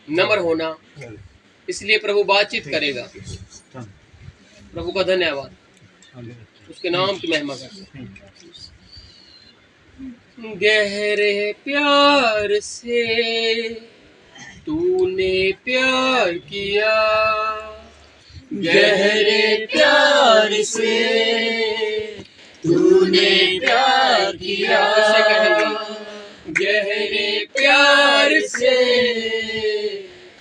नम्र होना, इसलिए प्रभु बातचीत करेगा। प्रभु का धन्यवाद, उसके नाम की महिमा करते हैं। गहरे प्यार से तूने प्यार किया, गहरे प्यार से तूने प्यार किया, गहरे प्यार से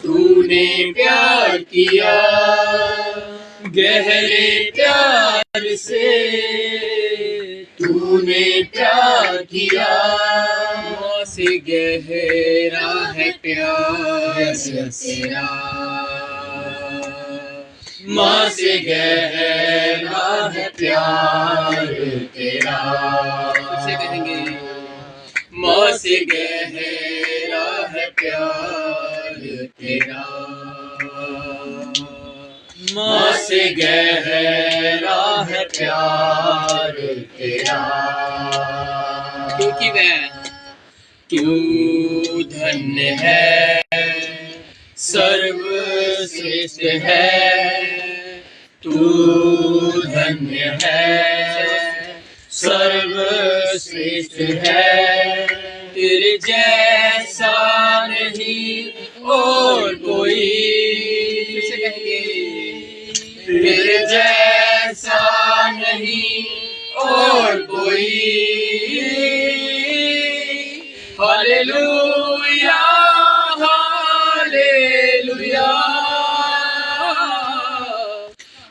तूने प्यार किया, गहरे प्यार से तूने प्यार किया। माँ से गहरा है प्यार तेरा, माँ से गहरा है प्यार तेरा। कैसे कहेंगे? माँ से गहरा है प्यार तेरा, माँ से गहरा है प्यार तेरा। क्योंकि वह क्यों धन्य है, सर्वश्रेष्ठ है, तू धन्य है, सर्वश्रेष्ठ है, तेरे जैसा नहीं और कोई। किसे कहेंगे? तेरे जैसा नहीं और कोई। Hallelujah hallelujah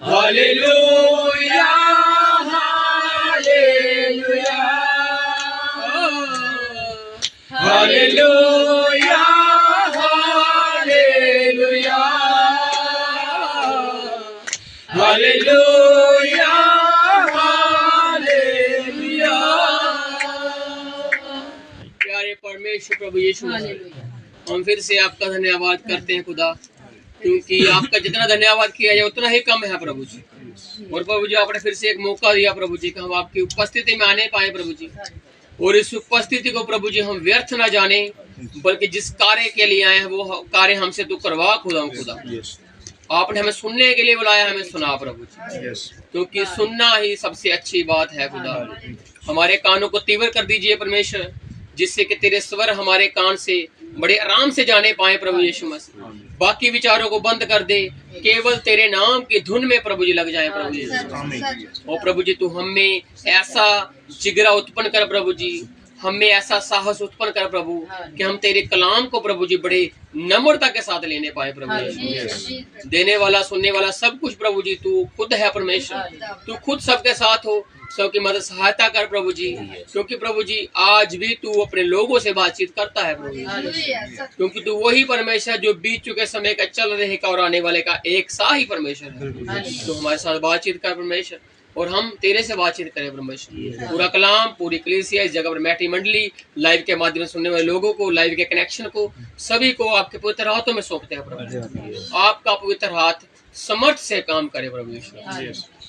hallelujah hallelujah hallelujah hallelujah hallelujah hallelujah. प्यारे परमेश्वर प्रभु यीशु, हम फिर से आपका धन्यवाद करते हैं खुदा, क्योंकि आपका जितना धन्यवाद किया जाए उतना ही कम है प्रभु जी। और प्रभु जी आपने फिर से एक मौका दिया प्रभु जी कि हम आपकी उपस्थिति में आने पाए प्रभु जी, और इस उपस्थिति को प्रभु जी हम व्यर्थ ना जाने, बल्कि जिस कार्य के लिए आए हैं वो कार्य हमसे तू करवा खुदा। आपने हमें सुनने के लिए बुलाया, हमें सुना प्रभु जी, क्योंकि सुनना ही सबसे अच्छी बात है खुदा। हमारे कानों को तीव्र कर दीजिए परमेश्वर, जिससे कि तेरे स्वर हमारे कान से बड़े आराम से जाने पाए प्रभु यीशु मसीह। बाकी विचारों को बंद कर दे, केवल तेरे नाम की धुन में प्रभु जी लग जाए प्रभु यीशु। और प्रभु जी तू हमें ऐसा जिगरा उत्पन्न कर प्रभु जी, हमें ऐसा साहस उत्पन्न कर प्रभु कि हम तेरे कलाम को प्रभु जी बड़े नम्रता के साथ लेने पाए प्रभु यीशु। देने वाला सुनने वाला सब कुछ प्रभु जी तू खुद है परमेश्वर, तू खुद सबके साथ हो, सबकी मदद सहायता कर प्रभु जी, क्योंकि प्रभु जी आज भी तू अपने लोगों से बातचीत करता है प्रभु जी, क्योंकि तू वही परमेश्वर जो बीत चुके समय का, चल रहे का और आने वाले का एक सा ही परमेश्वर है। तो हमारे साथ बातचीत कर परमेश्वर, और हम तेरे से बातचीत करें परमेश्वर। पूरा कलाम, पूरी कलीसिया, इस जगह पर बैठी मंडली, लाइव के माध्यम से सुनने वाले लोगों को, लाइव के कनेक्शन को, सभी को आपके पवित्र हाथों में सौंपते हैं प्रभु। आपका पवित्र हाथ समर्थ से काम करे प्रभु यीशु।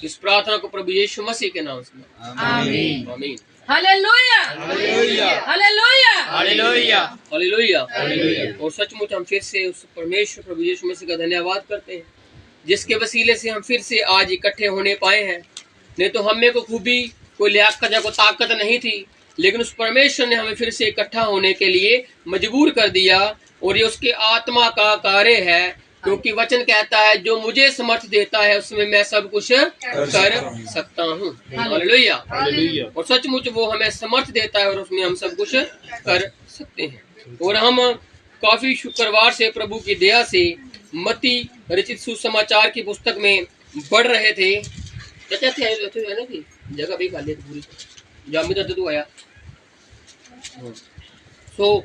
इस प्रार्थना को प्रभु यीशु मसीह के नाम से आमीन आमीन। Hallelujah hallelujah hallelujah hallelujah hallelujah hallelujah. और सचमुच हम फिर से उस परमेश्वर प्रभु यीशु मसीह का धन्यवाद करते हैं, जिसके वसीले से हम फिर से आज इकट्ठे होने पाए हैं। नहीं तो हमें को खूबी, कोई लियाकत या कोई ताकत नहीं थी, लेकिन उस परमेश्वर ने हमें फिर से इकट्ठा होने के लिए मजबूर कर दिया, और ये उसके आत्मा का कार्य है, क्योंकि वचन कहता है जो मुझे समर्थ देता है उसमें मैं सब कुछ कर सकता हूँ। हालेलुया। और सचमुच वो हमें समर्थ देता है और उसमें हम सब कुछ कर सकते हैं। और हम काफी शुक्रवार से प्रभु की दया से मत्ती रचित सुसमाचार की पुस्तक में बढ़ रहे थे। जगह भी खाली पूरी जामी तो आया। तो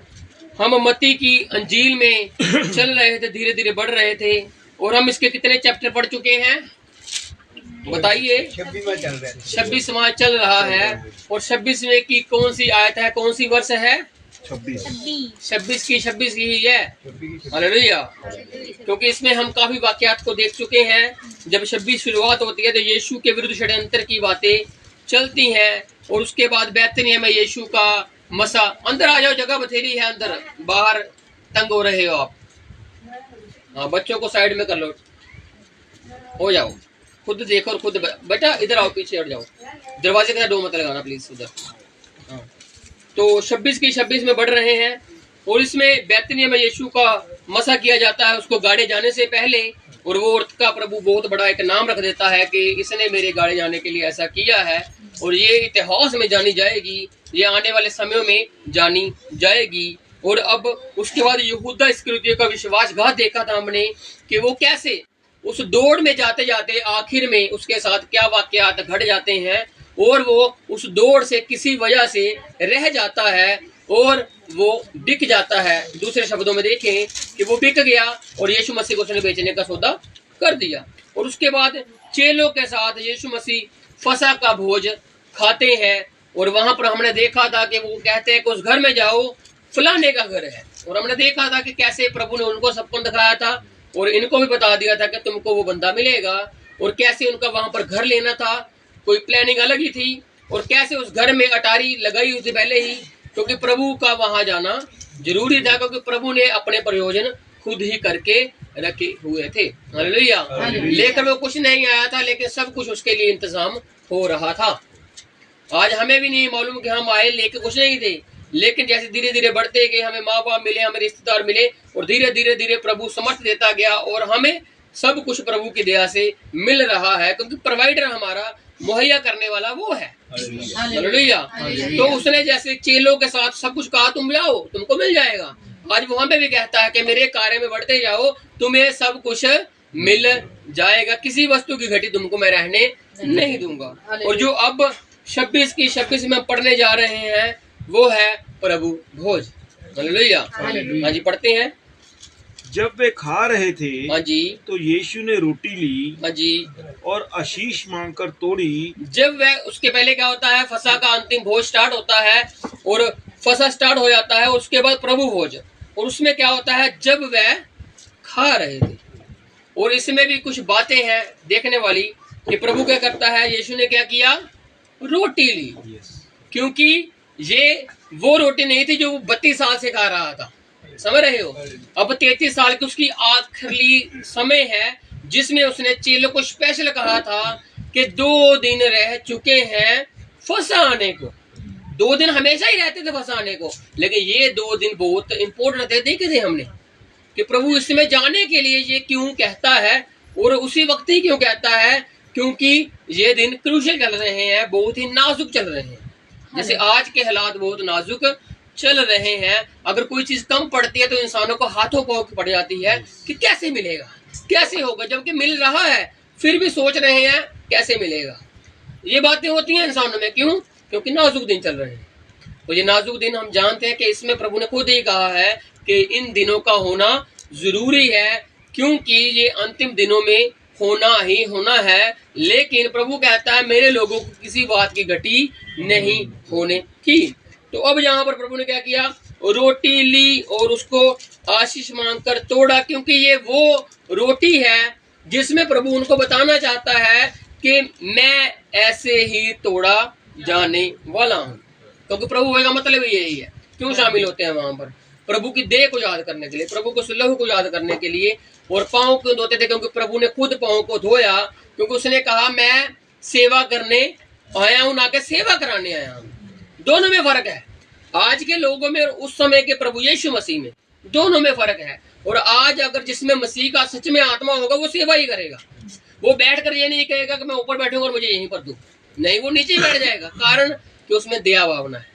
हम मत्ती की अंजील में चल रहे थे, धीरे धीरे बढ़ रहे थे, और हम इसके कितने चैप्टर पढ़ चुके हैं बताइए? 26वां चल रहा है। और 26वें की कौन सी आयत है, कौन सी वर्ष है? 26 की ही है। हालेलुया। क्योंकि इसमें हम काफी वाकयात को देख चुके हैं। जब 26 शुरुआत होती है तो यीशु के विरुद्ध षड्यंत्र की बातें चलती हैं, और उसके बाद बैतनिय्याह में यीशु का मसा। अंदर आ जाओ, जगह बथेरी है, अंदर बाहर तंग हो रहे हो आप। हाँ, बच्चों को साइड में कर लो, हो जाओ, खुद देखो और खुद बेटा इधर आओ, पीछे हट जाओ, दरवाजे के साथ डो मत लगाना प्लीज उधर। हाँ, तो 26 की 26 में बढ़ रहे हैं और इसमें बैतनिया में यीशु का मसा किया जाता है उसको गाड़े जाने से पहले, और वो औरत का प्रभु बहुत बड़ा एक नाम रख देता है कि इसने मेरे गाड़े जाने के लिए ऐसा किया है, और ये इतिहास में जानी जाएगी, ये आने वाले समयों में जानी जाएगी। और अब उसके बाद यहूदा इस्करियोती का विश्वासघात देखा था हमने कि वो कैसे उस दौड़ में जाते जाते आखिर में उसके साथ क्या वाकयात घट जाते हैं, और वो उस दौड़ से किसी वजह से रह जाता है और वो बिक जाता है। दूसरे शब्दों में देखें कि वो बिक गया और यीशु मसीह को उसने बेचने का सौदा कर दिया। और उसके बाद चेलों के साथ यीशु मसीह फसह का भोज खाते हैं, और वहां पर हमने देखा था कि वो कहते हैं कि उस घर में जाओ, फलाने का घर है। और हमने देखा था कि कैसे प्रभु ने उनको सबको दिखाया था और इनको भी बता दिया था कि तुमको वो बंदा मिलेगा, और कैसे उनका वहां पर घर लेना था, कोई प्लानिंग अलग ही थी, और कैसे उस घर में अटारी लगाई हुई थी पहले ही, क्योंकि प्रभु का वहां जाना जरूरी था, क्योंकि प्रभु ने अपने प्रयोजन खुद ही करके रखे हुए थे। हालेलुया। लेकर वो कुछ नहीं आया था, लेकिन सब कुछ उसके लिए इंतजाम हो रहा था। आज हमें भी नहीं मालूम कि हम आए लेके कुछ नहीं थे, लेकिन जैसे धीरे धीरे बढ़ते गए, हमें माँ बाप मिले, हमें रिश्तेदार मिले, और धीरे धीरे धीरे प्रभु समर्थ देता गया, और हमें सब कुछ प्रभु की दया से मिल रहा है, क्योंकि प्रोवाइडर हमारा मुहैया करने वाला वो है। हालेलुया। तो उसने जैसे चेलों के साथ सब कुछ कहा, तुम जाओ तुमको मिल जाएगा, आज वो हमें भी कहता है कि मेरे कार्य में बढ़ते जाओ, तुम्हें सब कुछ मिल जाएगा, किसी वस्तु की घटी तुमको मैं रहने नहीं दूंगा। और जो अब 26 की 26 में पढ़ने जा रहे हैं वो है प्रभु भोज। हालेलुया। हाँ जी, पढ़ते हैं। जब वे खा रहे थे, हाँ जी, तो यीशु ने रोटी ली हाँ जी, और आशीष मांगकर तोड़ी। जब वह, उसके पहले क्या होता है, फसह का अंतिम भोज स्टार्ट होता है, और फसह स्टार्ट हो जाता है, उसके बाद प्रभु भोज, और उसमें क्या होता है, जब वह खा रहे थे। और इसमें भी कुछ बातें हैं देखने वाली कि प्रभु क्या करता है, यीशु ने क्या किया, रोटी ली, क्योंकि ये वो रोटी नहीं थी जो वो 32 साल से खा रहा था, समझ रहे हो। अब 33 साल की उसकी आखिरी समय है, जिसमें उसने चेलों को स्पेशल कहा था कि 2 दिन रह चुके हैं फसह आने को। 2 दिन हमेशा ही रहते थे फसह आने को, लेकिन ये 2 दिन बहुत इंपॉर्टेंट थे। देखे थे हमने कि प्रभु इसमें जाने के लिए ये क्यों कहता है, और उसी वक्त ही क्यों कहता है, क्योंकि ये दिन क्रूशियल चल रहे हैं, बहुत ही नाजुक चल रहे हैं। जैसे आज के हालात बहुत नाजुक चल रहे हैं, अगर कोई चीज कम पड़ती है तो इंसानों को हाथों को पड़ जाती है कि कैसे मिलेगा, कैसे होगा, जबकि मिल रहा है फिर भी सोच रहे हैं कैसे मिलेगा। ये बातें होती हैं इंसानों में, क्यों, क्योंकि नाजुक दिन चल रहे हैं। तो ये नाजुक दिन हम जानते हैं कि इसमें प्रभु ने खुद ही कहा है कि इन दिनों का होना जरूरी है, क्योंकि ये अंतिम दिनों में होना ही होना है। लेकिन प्रभु कहता है मेरे लोगों को किसी बात की घटी नहीं होने की। तो अब यहाँ पर प्रभु ने क्या किया, रोटी ली और उसको आशीष मांगकर तोड़ा, क्योंकि ये वो रोटी है जिसमें प्रभु उनको बताना चाहता है कि मैं ऐसे ही तोड़ा जाने वाला हूँ। क्योंकि प्रभु का मतलब यही है। क्यों शामिल होते हैं वहां पर, प्रभु की देह को याद करने के लिए, प्रभु को सुलह को याद करने के लिए। और पाँव क्यों धोते थे, क्योंकि प्रभु ने खुद पाँव को धोया, क्योंकि उसने कहा मैं सेवा करने आया हूं, ना कि सेवा कराने आया हूं। दोनों में फर्क है, आज के लोगों में और उस समय के प्रभु यीशु मसीह में, दोनों में फर्क है। और आज अगर जिसमें मसीह का सच में आत्मा होगा वो सेवा ही करेगा, वो बैठकर ये नहीं कहेगा कि मैं ऊपर बैठूंगा और मुझे यहीं पर दूं, नहीं, वो नीचे ही बैठ जाएगा। कारण कि उसमें दया भावना है,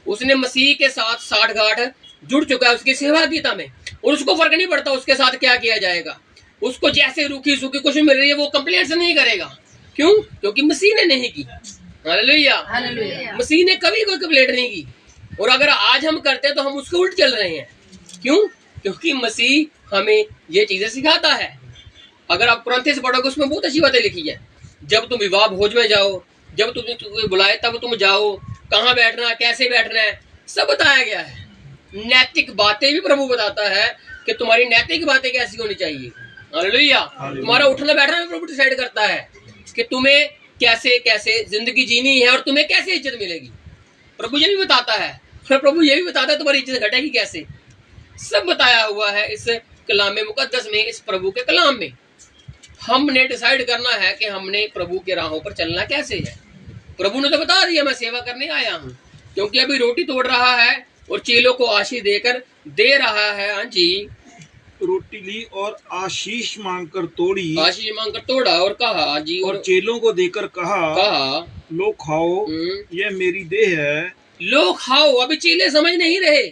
उसने मसीह के साथ साठ गांठ जुड़ चुका है उसकी सेवा गीता में, और उसको फर्क नहीं पड़ता उसके साथ क्या किया जाएगा। उसको जैसे रूखी सूखी कुछ मिल रही है वो कंप्लेंट से नहीं करेगा। क्यों, क्योंकि मसीह ने नहीं की। हालेलुया। मसीह ने कभी कोई कंप्लेंट नहीं की, और अगर आज हम करते हैं तो हम उसके उल्ट चल रहे हैं। क्यों, क्योंकि मसीह हमें ये चीजें सिखाता है। अगर आप कुरिन्थियों से पढ़ोगे उसमें बहुत अच्छी बातें लिखी है। जब तुम विवाह भोज में जाओ, जब तुम्हें बुलाए तब तुम जाओ, कहाँ बैठना है, कैसे बैठना है, सब बताया गया है। नैतिक बातें भी प्रभु बताता है कि तुम्हारी नैतिक बातें कैसी होनी चाहिए। हालेलुया। तुम्हारा उठना बैठना भी प्रभु डिसाइड करता है कि तुम्हें कैसे कैसे जिंदगी जीनी है और तुम्हें कैसे इज्जत मिलेगी। प्रभु ये भी बताता है, फिर प्रभु ये भी बताता है तुम्हारी इज्जत घटेगी कैसे। सब बताया हुआ है इस कलाम मुकद्दस में, इस प्रभु के कलाम में हमने डिसाइड करना है कि हमने प्रभु के राहों पर चलना कैसे है। प्रभु ने तो बता दिया मैं सेवा करने आया हूँ, क्योंकि अभी रोटी तोड़ रहा है और चेलों को आशीष देकर दे रहा है। हाँ जी, रोटी ली और आशीष मांगकर तोड़ी, आशीष मांगकर तोड़ा और कहा, हाँ जी, और चेलों को देकर कहा लो खाओ, यह मेरी देह है। लो खाओ। अभी चेले समझ नहीं रहे,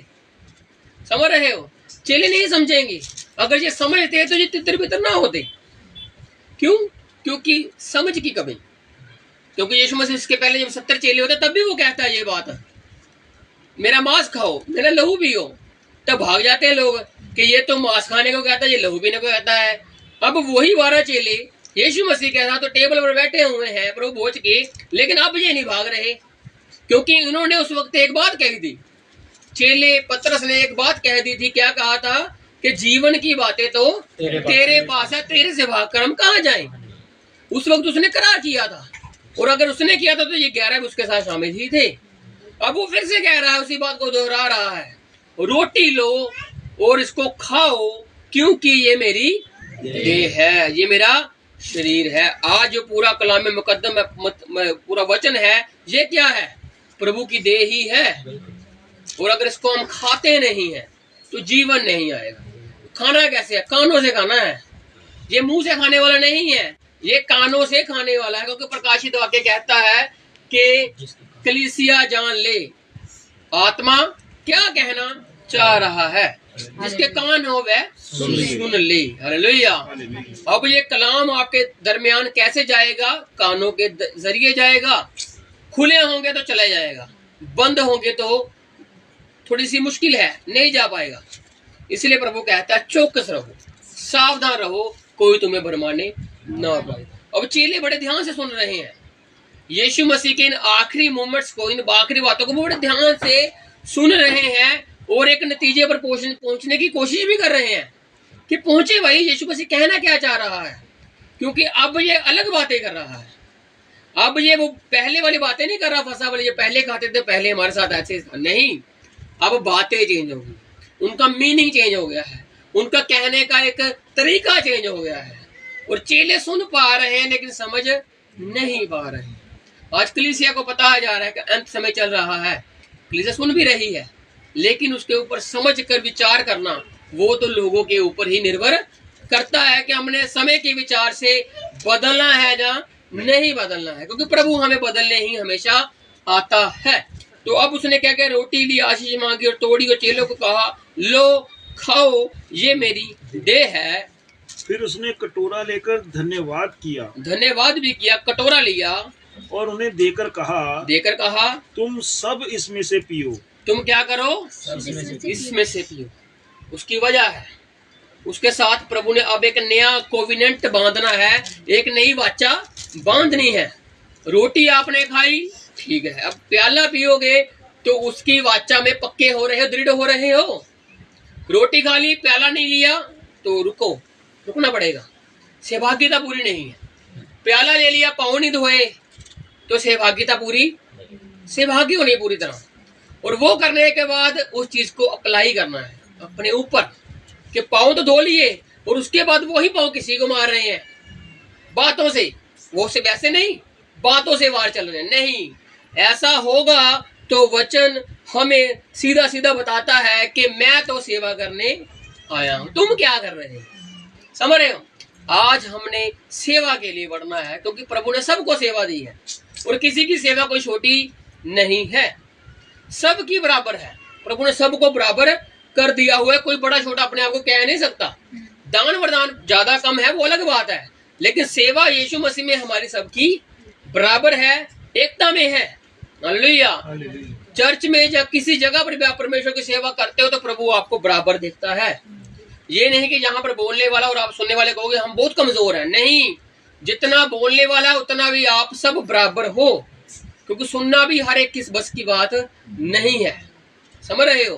समझ रहे हो, चेले नहीं समझेंगे। अगर ये समझते तो ये तितर बितर ना होते। क्यों? क्योंकि समझ की कमी। क्योंकि यीशु मसीह इसके पहले जब 70 चेले होते तब भी वो कहता है ये बात, मेरा मांस खाओ, मेरा लहू पियो। तब भाग जाते हैं लोग कि ये तो मांस खाने को कहता है, ये लहू पीने को कहता है। अब वही 12 चेले यीशु मसीह के साथ तो टेबल पर बैठे हुए हैं प्रभु भोज के, लेकिन अब ये नहीं भाग रहे, क्योंकि उन्होंने उस वक्त एक बात कही थी। चेले पतरस ने एक बात कह दी थी, क्या कहा था कि जीवन की बातें तो तेरे पास है, तेरे से भागकर हम कहाँ जाएं। उस वक्त उसने करार किया था, और अगर उसने किया था तो ये 11 भी उसके साथ शामिल ही थे। अब वो फिर से कह रहा है, उसी बात को दोहरा रहा है, रोटी लो और इसको खाओ, क्योंकि ये मेरी देह है, ये मेरा शरीर है। आज जो पूरा कलाम में मुकद्दम पूरा वचन है, ये क्या है? प्रभु की देह ही है। और अगर इसको हम खाते नहीं है तो जीवन नहीं आएगा। खाना कैसे है? कानों से खाना है, ये मुंह से खाने वाला नहीं है, ये कानों से खाने वाला है। क्योंकि प्रकाशित वाक्य कहता है कि कलीसिया जान ले आत्मा क्या कहना चाह रहा है, जिसके कान हो वह सुन ले। हालेलुया। अब ये कलाम आपके दरमियान कैसे जाएगा? कानों के जरिए जाएगा। खुले होंगे तो चले जाएगा, बंद होंगे तो थोड़ी सी मुश्किल है, नहीं जा पाएगा। इसलिए प्रभु कहता है चौकस रहो, सावधान रहो, कोई तुम्हें भरमाने ना पाए। अब चेले बड़े ध्यान से सुन रहे हैं यीशु मसीह के इन आखिरी मोमेंट्स को, इन आखिरी बातों को बड़े ध्यान से सुन रहे हैं, और एक नतीजे पर पहुंचने की कोशिश भी कर रहे हैं कि पहुंचे भाई यीशु मसीह कहना क्या चाह रहा है। क्योंकि अब ये अलग बातें कर रहा है, अब ये वो पहले वाली बातें नहीं कर रहा, फंसा वाली ये पहले खाते थे, पहले हमारे साथ ऐसे नहीं। अब बातें चेंज हो गई, उनका मीनिंग चेंज हो गया है, उनका कहने का एक तरीका चेंज हो गया है, और चेले सुन पा रहे हैं लेकिन समझ नहीं पा रहे। आज कलीसिया को बताया जा रहा है कि अंत समय चल रहा है, कलीसिया सुन भी रही है, लेकिन उसके ऊपर समझ कर विचार करना वो तो लोगों के ऊपर ही निर्भर करता है कि हमने समय के विचार से बदलना है या नहीं बदलना है, क्योंकि प्रभु हमें बदलने ही हमेशा आता है। तो अब उसने क्या किया? रोटी ली, आशीष मांगी और तोड़ी, और चेलों को कहा लो खाओ, ये मेरी देह है। फिर उसने कटोरा लेकर धन्यवाद किया, धन्यवाद भी किया, कटोरा लिया और उन्हें देकर कहा तुम सब इसमें से पियो। तुम क्या करो? इसमें से पियो। उसकी वजह है, उसके साथ प्रभु ने अब एक नया कोविनेंट बांधना है, एक नई वाचा बांधनी है। रोटी आपने खाई, ठीक है, अब प्याला पियोगे तो उसकी वाचा में पक्के हो रहे हो, दृढ़ हो रहे हो। रोटी खा ली, प्याला नहीं लिया तो रुकना पड़ेगा, सहभागिता पूरी नहीं है। प्याला ले लिया, पाँव नहीं धोए तो सहभागिता पूरी, सहभागी होनी पूरी तरह। और वो करने के बाद उस चीज को अप्लाई करना है अपने ऊपर, कि पाँव तो धो लिए और उसके बाद वही पाँव किसी को मार रहे हैं बातों से, वो से वैसे नहीं, बातों से वार चल रहे हैं। नहीं, ऐसा होगा तो वचन हमें सीधा सीधा बताता है कि मैं तो सेवा करने आया हूं, तुम क्या कर रहे हो? समझ रहे हो? आज हमने सेवा के लिए बढ़ना है, क्योंकि प्रभु ने सबको सेवा दी है और किसी की सेवा कोई छोटी नहीं है, सबकी बराबर है। प्रभु ने सबको बराबर कर दिया हुआ है, कोई बड़ा छोटा अपने आप को कह नहीं सकता। दान वरदान ज्यादा कम है वो अलग बात है, लेकिन सेवा यीशु मसीह में हमारी सबकी बराबर है, एकता में है। हालेलुया। चर्च में जब किसी जगह पर भी आप परमेश्वर की सेवा करते हो तो प्रभु आपको बराबर देखता है। ये नहीं कि यहाँ पर बोलने वाला और आप सुनने वाले कहोगे हम बहुत कमजोर हैं, नहीं, जितना बोलने वाला उतना भी आप सब बराबर हो, क्योंकि सुनना भी हर एक किस बस की बात नहीं है। समझ रहे हो?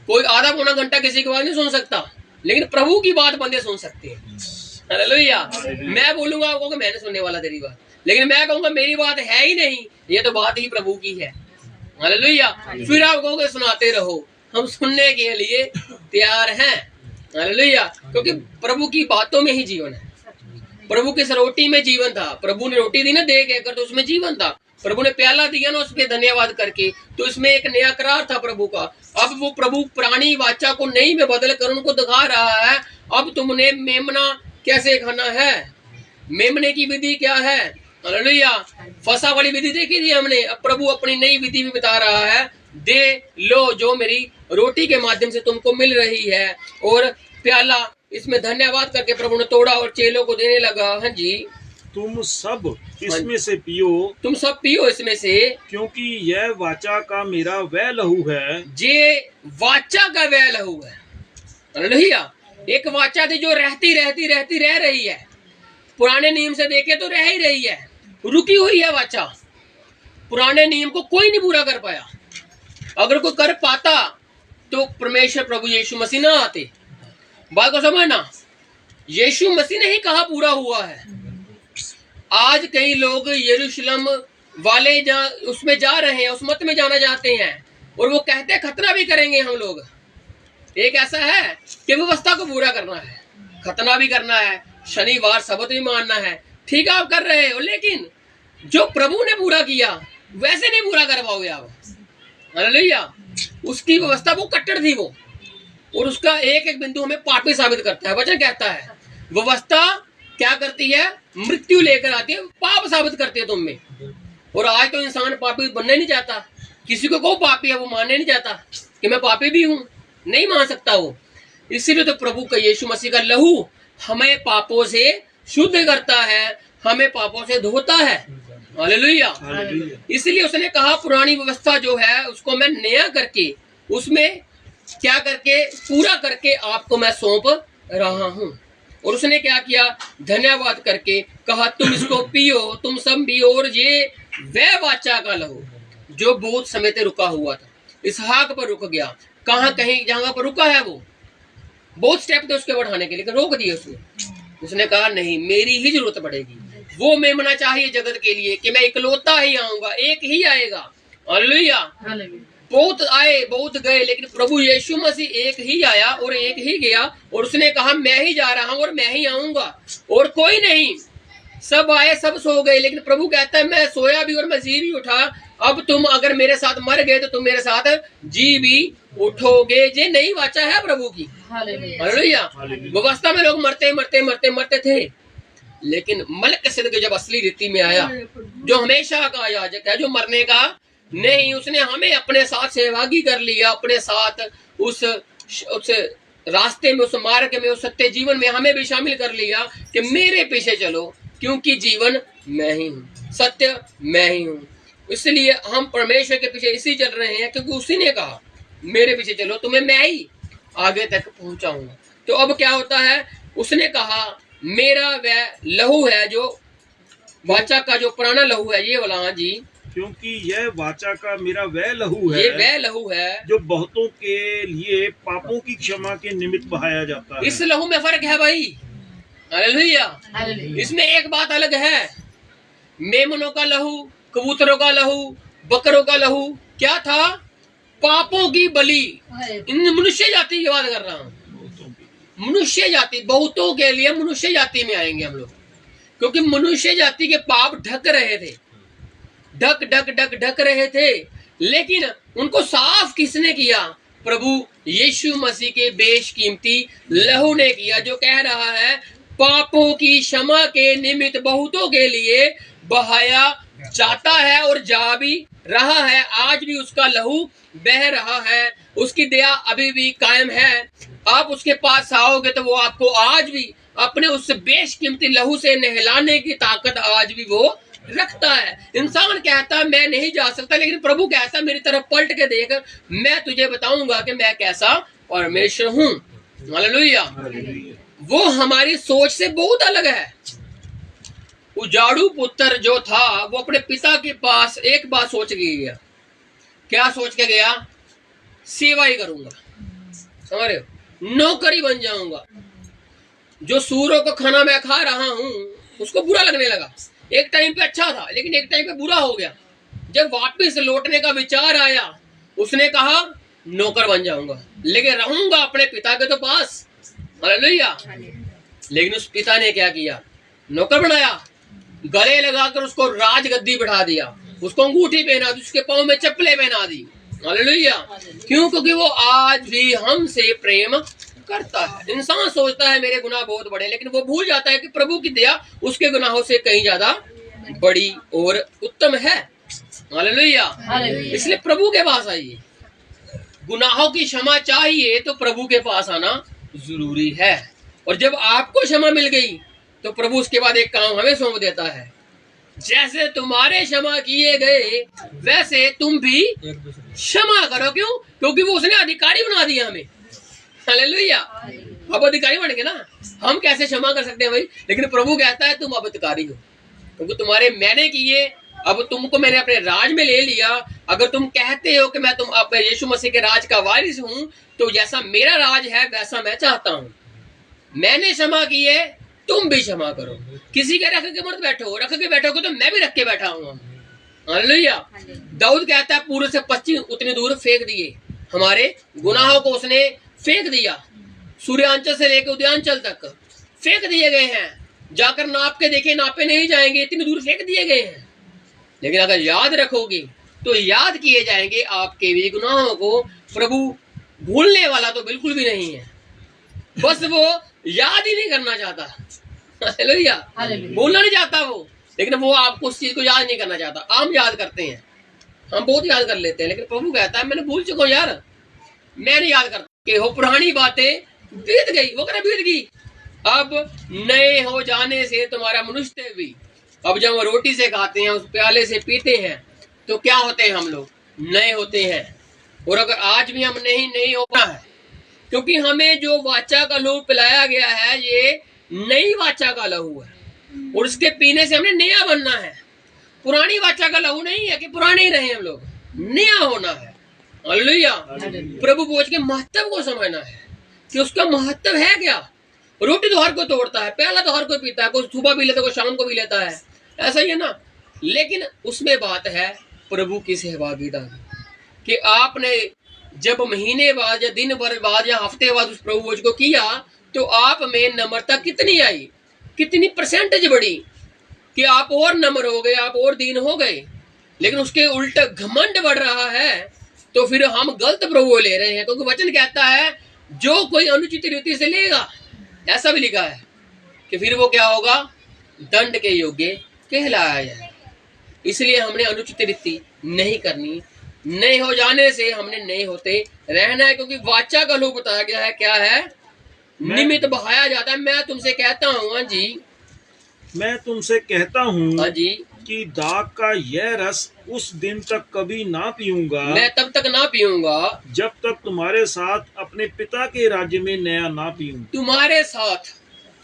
कोई आधा पौना घंटा किसी की बात नहीं सुन सकता, लेकिन प्रभु की बात बंदे सुन सकते हैं। हालेलुया। मैं बोलूंगा आपको कि मैंने सुनने वाला तेरी बात, लेकिन मैं कहूंगा मेरी बात है ही नहीं, ये तो बात ही प्रभु की है। हालेलुया। फिर आप कहोगे सुनाते रहो, हम सुनने के लिए तैयार हैं। हालेलुया। क्योंकि प्रभु की बातों में ही जीवन है। प्रभु की इस रोटी में जीवन था। प्रभु ने रोटी दी ना दे के कर, तो उसमें जीवन था। प्रभु ने प्याला दिया ना उसके धन्यवाद करके, तो इसमें एक नया करार था प्रभु का। अब वो प्रभु पुरानी वाचा को नई में बदल कर उनको दिखा रहा है, अब तुमने मेमना कैसे खाना है, मेमने की विधि क्या है। हालेलुया। फसा वाली विधि देखी थी हमने, अब प्रभु अपनी नई विधि भी बता रहा है, दे लो जो मेरी रोटी के माध्यम से तुमको मिल रही है। और प्याला इसमें धन्यवाद करके प्रभु ने तोड़ा और चेलों को देने लगा। हाँ जी, तुम सब इसमें से पियो, तुम सब पियो इसमें से, क्योंकि यह वाचा का मेरा वह लहू है। जे वाचा का वह लहू है। हालेलुया। एक वाचा थी जो रहती रहती रहती रह रही है। पुराने नियम से देखे तो रह ही रही है, रुकी हुई है वाचा। पुराने नियम को कोई नहीं पूरा कर पाया। अगर कोई कर पाता तो परमेश्वर प्रभु यीशु मसीह ना आते। बात को समझना, यीशु मसीह ने ही कहा पूरा हुआ है। आज कई लोग यरूशलेम वाले उसमें जा रहे हैं, उस मत में जाना चाहते हैं, और वो कहते हैं खतना भी करेंगे हम लोग। एक ऐसा है कि व्यवस्था को पूरा करना है, खतना भी करना है, शनिवार सबत भी मानना है, ठीक है आप कर रहे हो, लेकिन जो प्रभु ने पूरा किया वैसे नहीं पूरा कर पाओगे आप। हालेलुया। उसकी व्यवस्था वो कट्टर थी वो, और उसका एक एक बिंदु हमें पापी साबित करता है। वचन कहता है व्यवस्था क्या करती है, मृत्यु लेकर आती है, पाप साबित करती है तुम में। और आज तो इंसान पापी बनना ही नहीं चाहता। किसी को कहो पापी है, वो मानने नहीं चाहता कि मैं पापी भी हूं, नहीं मान सकता वो। इसीलिए तो प्रभु का यीशु मसीह का लहू हमें पापों से शुद्ध करता है, हमें पापों से धोता है। हालेलुया। इसलिए उसने कहा पुरानी व्यवस्था जो है उसको मैं नया करके, उसमें क्या करके पूरा करके आपको मैं सौंप रहा हूं। और उसने क्या किया, धन्यवाद करके कहा तुम इसको पियो, तुम सब पियो, और ये वह वाचा का लहू जो बहुत समय से रुका हुआ था। इसहाक पर रुक गया, कहाँ कहीं जहां पर रुका है वो बहुत स्टेप थे उसके बढ़ाने के लिए, लेकिन रोक दिए उसने। उसने कहा नहीं, मेरी ही जरूरत पड़ेगी। वो मेमना चाहिए जगत के लिए कि मैं इकलौता ही आऊंगा, एक ही आएगा। हालेलुया। बहुत आए बहुत गए, लेकिन प्रभु यीशु मसीह एक ही आया और एक ही गया। और उसने कहा मैं ही जा रहा हूं और मैं ही आऊंगा, और कोई नहीं। सब आए सब सो गए, लेकिन प्रभु कहता है मैं सोया भी और मैं जी भी उठा। अब तुम अगर मेरे साथ मर गए तो तुम मेरे साथ जी भी उठोगे। ये नई वाचा है प्रभु की। हालेलुया। व्यवस्था में लोग मरते मरते मरते मरते थे, लेकिन मलकिसिदक जब असली रीति में आया, जो हमेशा का याजक है, जो मरने का नहीं, उसने हमें अपने साथ सहभागी कर लिया, अपने साथ उस रास्ते में, उस मार्ग में, उस सत्य जीवन में हमें भी शामिल कर लिया कि मेरे पीछे चलो, क्योंकि जीवन मैं ही हूँ, सत्य मैं ही हूँ। इसलिए हम परमेश्वर के पीछे इसी चल रहे हैं, क्योंकि उसी ने कहा मेरे पीछे चलो, तुम्हें मैं ही आगे तक पहुंचाऊंगा। तो अब क्या होता है, उसने कहा मेरा वह लहू है, जो वाचा का जो पुराना लहू है, ये वाला। हाँ जी, क्योंकि यह वाचा का मेरा वह लहू है, ये वह लहू है जो बहुतों के लिए पापों की क्षमा के निमित्त बहाया जाता है। इस लहू में फर्क है भाई। हालेलुया। इसमें एक बात अलग है, मेमनों का लहू, कबूतरों का लहू, बकरों का लहू क्या था, पापों की बलि। इन मनुष्य जाति की बात कर रहा हूँ, मनुष्य जाति, बहुतों के लिए मनुष्य जाति में आएंगे हम लोग, क्योंकि मनुष्य जाति के पाप ढक रहे थे, ढक ढक ढक ढक रहे थे। लेकिन उनको साफ किसने किया, प्रभु यीशु मसीह के बेशकीमती लहू ने किया, जो कह रहा है पापों की क्षमा के निमित्त बहुतों के लिए बहाया जाता है और जा भी रहा है। आज भी उसका लहू बह रहा है, उसकी दया अभी भी कायम है। आप उसके पास आओगे तो वो आपको आज भी अपने उस बेशकीमती लहू से नहलाने की ताकत आज भी वो रखता है। इंसान कहता मैं नहीं जा सकता, लेकिन प्रभु कहता मेरी तरफ पलट के देख, मैं तुझे बताऊंगा कि मैं कैसा परमेश्वर हूँ। हालेलुया। वो हमारी सोच से बहुत अलग है। उजाड़ू पुत्र जो था वो अपने पिता के पास एक बात सोच के गया, क्या सोच के गया, सेवा ही करूंगा, समझ रहे हो, नौकरी बन जाऊंगा। जो सूरों का खाना मैं खा रहा हूं उसको बुरा लगने लगा। एक टाइम पे अच्छा था, लेकिन एक टाइम पे बुरा हो गया। जब वापस लौटने का विचार आया, उसने कहा नौकर बन जाऊंगा, लेकिन रहूंगा अपने पिता के तो पास। हालेलुया। लेकिन उस पिता ने क्या किया, नौकर बनाया, गले लगाकर उसको राजगद्दी बैठा दिया, उसको अंगूठी पहना दी, उसके पाँव में चप्पलें पहना दी। हालेलुया। क्यों? क्योंकि वो आज भी हमसे प्रेम करता है। इंसान सोचता है मेरे गुनाह बहुत बड़े, लेकिन वो भूल जाता है कि प्रभु की दया उसके गुनाहों से कहीं ज्यादा बड़ी और उत्तम है। हालेलुया। इसलिए प्रभु के पास आइए। गुनाहों की क्षमा चाहिए तो प्रभु के पास आना जरूरी है। और जब आपको क्षमा मिल गई तो प्रभु उसके बाद एक काम हमें सौंप देता है, जैसे तुम्हारे क्षमा किए गए वैसे तुम भी क्षमा करो। क्यों? क्योंकि वो उसने अधिकारी बना दिया हमें। हालेलुया। अब अधिकारी बन गए ना, हम कैसे क्षमा कर सकते हैं भाई? लेकिन प्रभु कहता है तुम अब अधिकारी हो, क्योंकि तुम्हारे मैंने किए, अब तुमको मैंने अपने राज में ले लिया। अगर तुम कहते हो कि मैं तुम अब यीशु मसीह के राज का वारिस हूं, तो जैसा मेरा राज है वैसा मैं चाहता हूं। मैंने क्षमा की है, तुम भी क्षमा करो। किसी के रख के मत बैठो, रख के बैठोगे तो मैं भी रख के बैठा हूँ। हालेलुया। दाऊद कहता है पूर्व से पश्चिम उतनी दूर फेंक दिए, हमारे गुनाहों को उसने फेंक दिया। सूर्यांचल से लेकर उदयांचल तक फेंक दिए गए हैं। जाकर नाप के देखे, नापे नहीं जाएंगे, इतनी दूर फेंक दिए गए हैं। लेकिन अगर याद रखोगे तो याद किए जाएंगे आपके भी गुनाहों को। प्रभु भूलने वाला तो बिल्कुल भी नहीं है, बस वो याद ही नहीं करना चाहता। हालेलुया। बोलना नहीं चाहता वो, लेकिन वो आपको उस चीज को याद नहीं करना चाहता। हम याद करते हैं, हम बहुत याद कर लेते हैं, लेकिन प्रभु कहता है मैंने भूल चुका हूं यार, मैं नहीं याद करता। कि हो पुरानी बातें बीत गई, वो कहना बीत गई, अब नए हो जाने से तुम्हारा मनुष्य भी। अब जब हम रोटी से खाते हैं, उस प्याले से पीते हैं, तो क्या होते हैं? हम लोग नए होते हैं। और अगर आज भी हम नहीं होना है, क्योंकि हमें जो वाचा का लहू पिलाया गया है ये नई वाचा का लहू है, और उसके पीने से हमने नया बनना है। पुरानी वाचा का लहू नहीं है कि पुराने ही रहे हम लोग, नया होना है। हालेलुया। प्रभु भोज के महत्व को समझना है कि उसका महत्व है क्या। रोटी तो हर कोई तोड़ता है, प्याला तो हर कोई पीता है, कोई सुबह पी लेता है, कोई शाम को पी लेता है, ऐसा ही है ना। लेकिन उसमें बात है प्रभु की सहभागिता कि आपने जब महीने बाद या दिन भर बाद या हफ्ते बाद उस प्रभु भोज को किया, तो आप में नम्रता कितनी आई, कितनी परसेंटेज बढ़ी कि आप और नम्र हो गए, आप और दीन हो गए। लेकिन उसके उल्टा घमंड बढ़ रहा है, तो फिर हम गलत प्रभु ले रहे हैं। क्योंकि वचन कहता है जो कोई अनुचित रीति से लेगा, ऐसा भी लिखा है कि फिर वो क्या होगा, दंड के योग्य कहलाया जाए। इसलिए हमने अनुचित रीति नहीं करनी, नए हो जाने से हमने नए होते रहना है। क्योंकि वाचा का लोग बताया गया है क्या है, निमित्त बहाया जाता है। मैं तुमसे कहता हूँ, हाँ जी, मैं तुमसे कहता हूँ, हाँ जी, कि दाग का यह रस उस दिन तक कभी ना पीऊंगा, मैं तब तक ना पीऊंगा जब तक तुम्हारे साथ अपने पिता के राज्य में नया ना पीऊं। तुम्हारे साथ।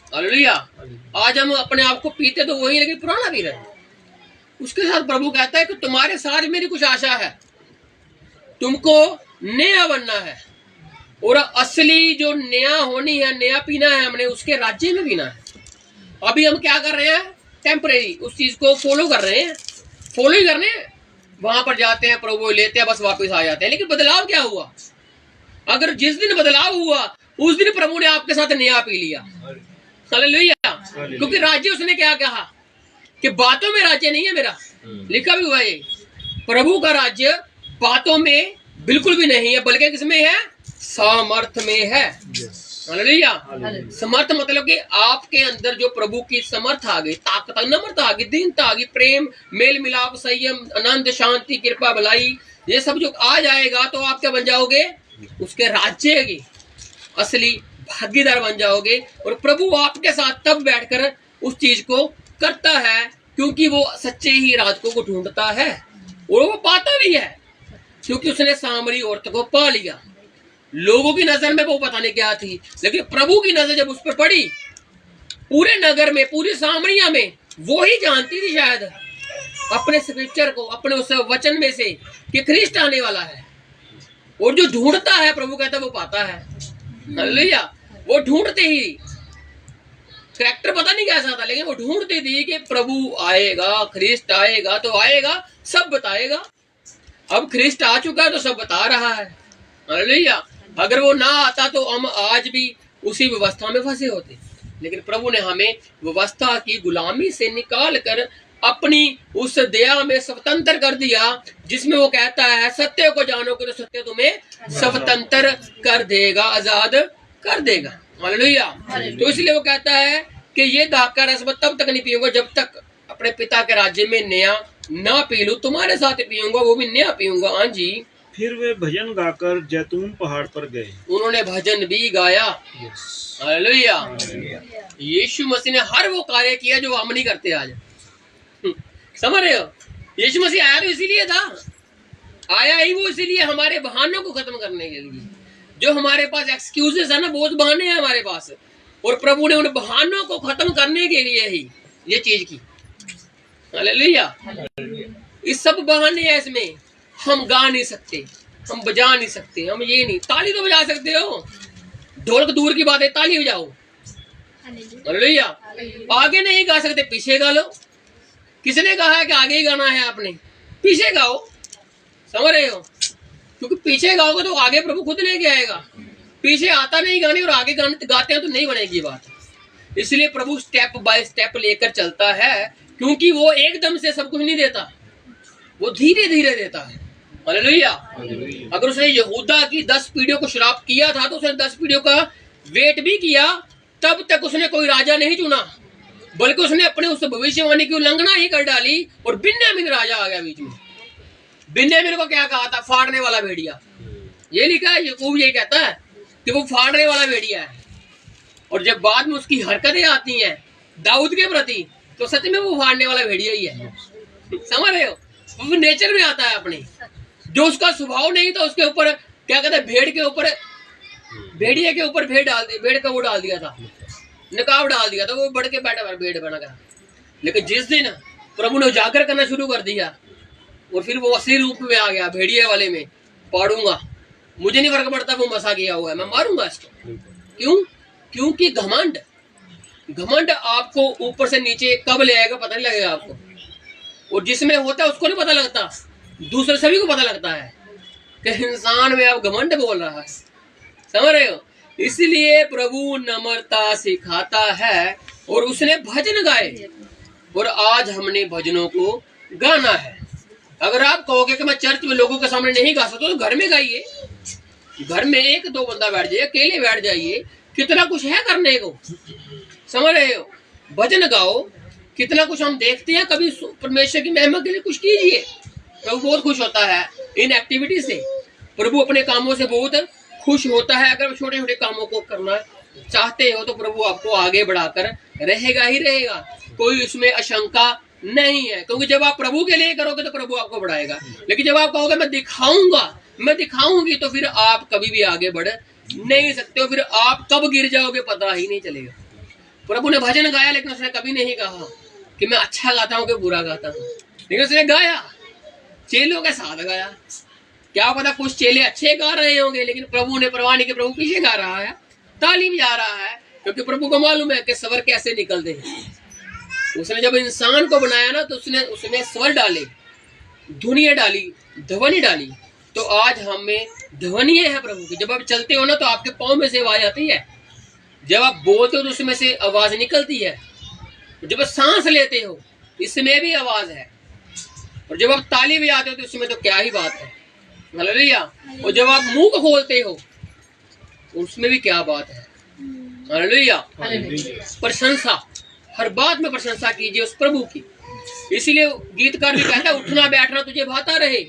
हालेलुया। आज हम अपने आप को पीते तो वही, लेकिन पुराना पी रहे हैं। उसके साथ प्रभु कहता है कि तुम्हारे साथ मेरी कुछ आशा है, तुमको नया बनना है। और असली जो नया होनी है, नया पीना है हमने, उसके राज्य में पीना है। अभी हम क्या कर रहे हैं, टेम्परेरी उस चीज को फॉलो कर रहे हैं, फॉलो ही करने हैं। वहां पर जाते हैं, प्रभु लेते हैं, बस वापस आ जाते हैं। लेकिन बदलाव क्या हुआ? अगर जिस दिन बदलाव हुआ उस दिन प्रभु ने आपके साथ नया पी लिया। हालेलुया। क्योंकि राज्य उसने क्या कहा कि बातों में राज्य नहीं है मेरा, लिखा भी हुआ है। प्रभु का राज्य बातों में बिल्कुल भी नहीं है, बल्कि किसमें है, सामर्थ में है। हालेलुया। समर्थ मतलब कि आपके अंदर जो प्रभु की समर्थ आ गई, ताकत, नम्रता आ गई, दीनता आ गई, प्रेम, मेल मिलाप, संयम, आनंद, शांति, कृपा, भलाई, ये सब जो आ जाएगा तो आप क्या बन जाओगे, उसके राज्य की असली भागीदार बन जाओगे। और प्रभु आपके साथ तब बैठकर उस चीज को करता है, क्योंकि वो सच्चे ही राज को ढूंढता है, और वो पाता भी है, क्योंकि उसने सामरी औरत को पा लिया। लोगों की नजर में वो पता नहीं क्या थी, लेकिन प्रभु की नजर जब उस पर पड़ी, पूरे नगर में, पूरी सामरिया में, वो ही जानती थी शायद अपने स्क्रिप्चर को, अपने उस वचन में से कि ख्रिस्ट आने वाला है। और जो ढूंढता है, प्रभु कहता है वो पाता है। हालेलुया। वो ढूंढते ही, कैरेक्टर पता नहीं कैसा था, लेकिन वो ढूंढती थी कि प्रभु आएगा, ख्रिस्ट आएगा, तो आएगा, सब बताएगा। अब ख्रिस्ट आ चुका है तो सब बता रहा है। हालेलुया। अगर वो ना आता तो हम आज भी उसी व्यवस्था में फंसे होते। लेकिन प्रभु ने हमें व्यवस्था की गुलामी से निकाल कर अपनी उस दया में स्वतंत्र कर दिया, जिसमें वो कहता है सत्य को जानोगे तो सत्य तुम्हें स्वतंत्र कर देगा, आजाद कर देगा। हालेलुया। तो इसलिए वो कहता है कि ये दाख का रस मैं तब तक नहीं पीऊंगा जब तक अपने पिता के राज्य में नया ना पी लूं, तुम्हारे साथ पीऊंगा, वो भी नया पीऊंगा। हाँ जी। फिर वे भजन गाकर जैतून पहाड़ पर गए। उन्होंने भजन भी गाया। हालेलुया। यीशु मसीह ने हर वो कार्य किया जो हम नहीं करते आज। समझ रहे हो? यीशु मसीह आया तो इसीलिए था, आया ही वो इसीलिए हमारे बहानों को खत्म करने के लिए। जो हमारे पास एक्सक्यूजेस है ना, बहुत बहाने हैं हमारे पास, और प्रभु ने उन बहानों को खत्म करने के लिए ही ये चीज की। हालेलुया। इस सब बहाने हैं इसमें। हम गा नहीं सकते, हम बजा नहीं सकते, हम ये नहीं, ताली तो बजा सकते हो, ढोलक दूर की बात है, ताली बजाओ। हालेलुया। आगे नहीं गा सकते, पीछे गा लो। किसने कहा है कि आगे ही गाना है आपने? पीछे गाओ। समझ रहे हो? क्योंकि पीछे गाओगे तो आगे प्रभु खुद लेके आएगा। पीछे आता नहीं गाने और आगे गाते हैं तो नहीं बनेगी बात। इसलिए प्रभु स्टेप बाय स्टेप लेकर चलता है, क्योंकि वो एकदम से सब कुछ नहीं देता, वो धीरे धीरे देता है। हालेलुया। अगर उसने यहूदा की 10 पीढ़ियों को श्राप किया था तो उसने 10 पीढ़ियों का वेट भी किया, तब तक उसने कोई राजा नहीं चुना, बल्कि उसने अपने उस भविष्यवाणी की उल्लंघना ही कर डाली और बिन्यामीन राजा आ गया बीच में। बिन्यामीन को क्या कहा था? फाड़ने वाला भेड़िया। ये लिखा है, याकूब ये कहता है कि वो फाड़ने वाला भेड़िया है। और जब बाद में उसकी हरकतें आती हैं दाऊद के प्रति, तो सच में वो फाड़ने वाला भेड़िया ही है। समझ रहे हो? वो नेचर में आता है अपने, जो उसका स्वभाव नहीं था उसके ऊपर क्या कहते हैं, भेड़ के ऊपर, भेड़िया के ऊपर भेड़ डाल दी, भेड़ का वो डाल दिया था, नकाब डाल दिया था, वो बढ़ के बैठा भेड़ बना गया। लेकिन जिस दिन प्रभु ने उजागर करना शुरू कर दिया और फिर वो असली रूप में आ गया, भेड़िया वाले में, पाड़ूंगा, मुझे नहीं फर्क पड़ता वो मसा किया हुआ है, मैं मारूंगा इसको। क्यों? क्योंकि घमंड, घमंड आपको ऊपर से नीचे कब ले आएगा पता नहीं लगेगा आपको, और जिसमें होता है उसको नहीं पता लगता, दूसरे सभी को पता लगता है कि इंसान में अब घमंड बोल रहा है। समझ रहे हो? इसलिए प्रभु नम्रता सिखाता है, और उसने भजन गाए, और आज हमने भजनों को गाना है। अगर आप कहोगे कि मैं चर्च में लोगों के सामने नहीं गा सकता, तो घर में गाइए। घर में 1-2 बंदा बैठ जाइए, अकेले बैठ जाइए, कितना कुछ है करने को। समझ रहे हो? भजन गाओ, कितना कुछ हम देखते हैं। कभी परमेश्वर की महिमा के लिए कुछ कीजिए, प्रभु बहुत खुश होता है इन एक्टिविटी से। प्रभु अपने कामों से बहुत खुश होता है। अगर छोटे छोटे कामों को करना चाहते हो तो प्रभु आपको आगे बढ़ाकर रहेगा ही रहेगा, कोई उसमें आशंका नहीं है। क्योंकि जब आप प्रभु के लिए करोगे तो प्रभु आपको बढ़ाएगा, लेकिन जब आप कहोगे मैं दिखाऊंगा, मैं दिखाऊंगी, तो फिर आप कभी भी आगे बढ़ नहीं सकते हो। फिर आप कब गिर जाओगे पता ही नहीं चलेगा। प्रभु ने भजन गाया, लेकिन उसने कभी नहीं कहा कि मैं अच्छा गाता हूँ कि बुरा गाता हूँ, लेकिन उसने गाया, चेलों के साथ गाया। क्या पता कुछ चेले अच्छे गा रहे होंगे, लेकिन प्रभु ने परवाह नहीं कि प्रभु पीछे गा रहा है, ताली बजा रहा है, क्योंकि प्रभु को मालूम है कि स्वर कैसे निकलते हैं। उसने जब इंसान को बनाया ना, तो उसने स्वर डाले, धुनियाँ डाली, ध्वनि डाली। तो आज हमें ध्वनियाँ है प्रभु की। जब आप चलते हो ना, तो आपके पाँव में से आवाज आती है, जब आप बोलते हो तो उसमें से आवाज निकलती है, जब आप सांस लेते हो इसमें भी आवाज है, और जब आप ताली बजाते हो तो उसमें तो क्या ही बात है। हालेलुया। और जब आप मुंह को खोलते हो उसमें भी क्या बात है। हालेलुया। प्रशंसा, हर बात में प्रशंसा कीजिए उस प्रभु की। इसीलिए गीतकार भी कहता है उठना बैठना तुझे भाता रहे।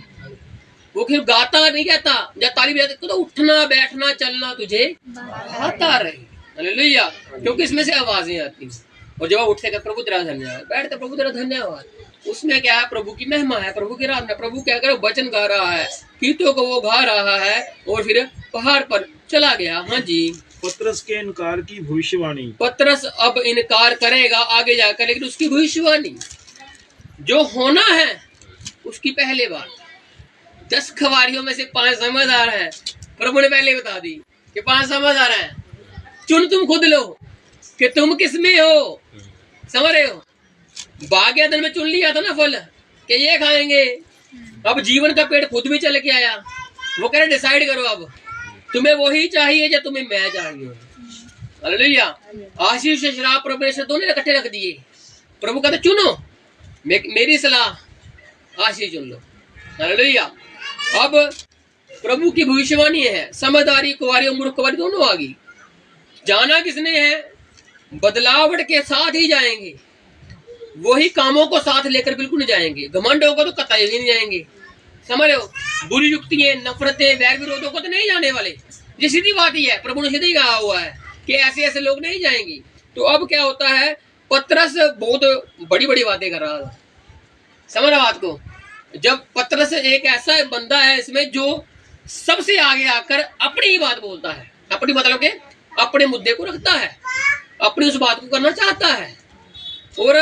वो फिर गाता नहीं कहता, जब ताली बजाते तो उठना बैठना चलना तुझे भाता रहे। हालेलुया। क्योंकि इसमें से आवाजें आती हैं। और जब आप उठते कर प्रभु तेरा धन्यवाद, बैठते प्रभु तेरा धन्यवाद, उसमें क्या है? प्रभु की महिमा है, प्रभु की आराधना। प्रभु क्या करे? वचन गा रहा है, गीतों को वो गा रहा है, और फिर पहाड़ पर चला गया। हाँ जी। पतरस के इनकार की भविष्यवाणी। पतरस अब इनकार करेगा आगे जाकर, लेकिन उसकी भविष्यवाणी जो होना है उसकी पहले बात। 10 खवारियों में से 5 समझदार हैं, प्रभु ने पहले बता दी कि 5 समझदार हैं, चुन तुम खुद लो कि तुम किस में हो। समझ रहे हो? बाग एदन में चुन लिया था ना फल कि ये खाएंगे। अब जीवन का पेड़ खुद भी चल के आया, वो कह रहे डिसाइड करो अब तुम्हें वही चाहिए या तुम्हें मैं चाहिए। हालेलुया। आशीष से शराब प्रभु ने दोनों इकट्ठे रख दिए। प्रभु कहते चुनो, मेरी सलाह आशीष चुन लो। हालेलुया। अब प्रभु की भविष्यवाणी है, समझदारी कुंवारी और मूर्ख कुंवारी दोनों आ गई। जाना किसने है? बदलावट के साथ ही जाएंगे, वही कामों को साथ लेकर बिल्कुल नहीं जाएंगे। घमंड होगा तो कतई भी नहीं जाएंगे। समझ रहे हो? बुरी युक्तियां, नफरतें, वैर विरोधों को तो नहीं जाने वाले। ये सीधी बात ही है, प्रभु ने सीधी कहा हुआ है कि ऐसे ऐसे लोग नहीं जाएंगे। तो अब क्या होता है, पतरस बहुत बड़ी बड़ी बातें कर रहा था। समझ रहा बात को? जब पतरस एक ऐसा बंदा है इसमें जो सबसे आगे आकर अपनी ही बात बोलता है, अपनी मतलब के अपने मुद्दे को रखता है, अपनी उस बात को करना चाहता है, और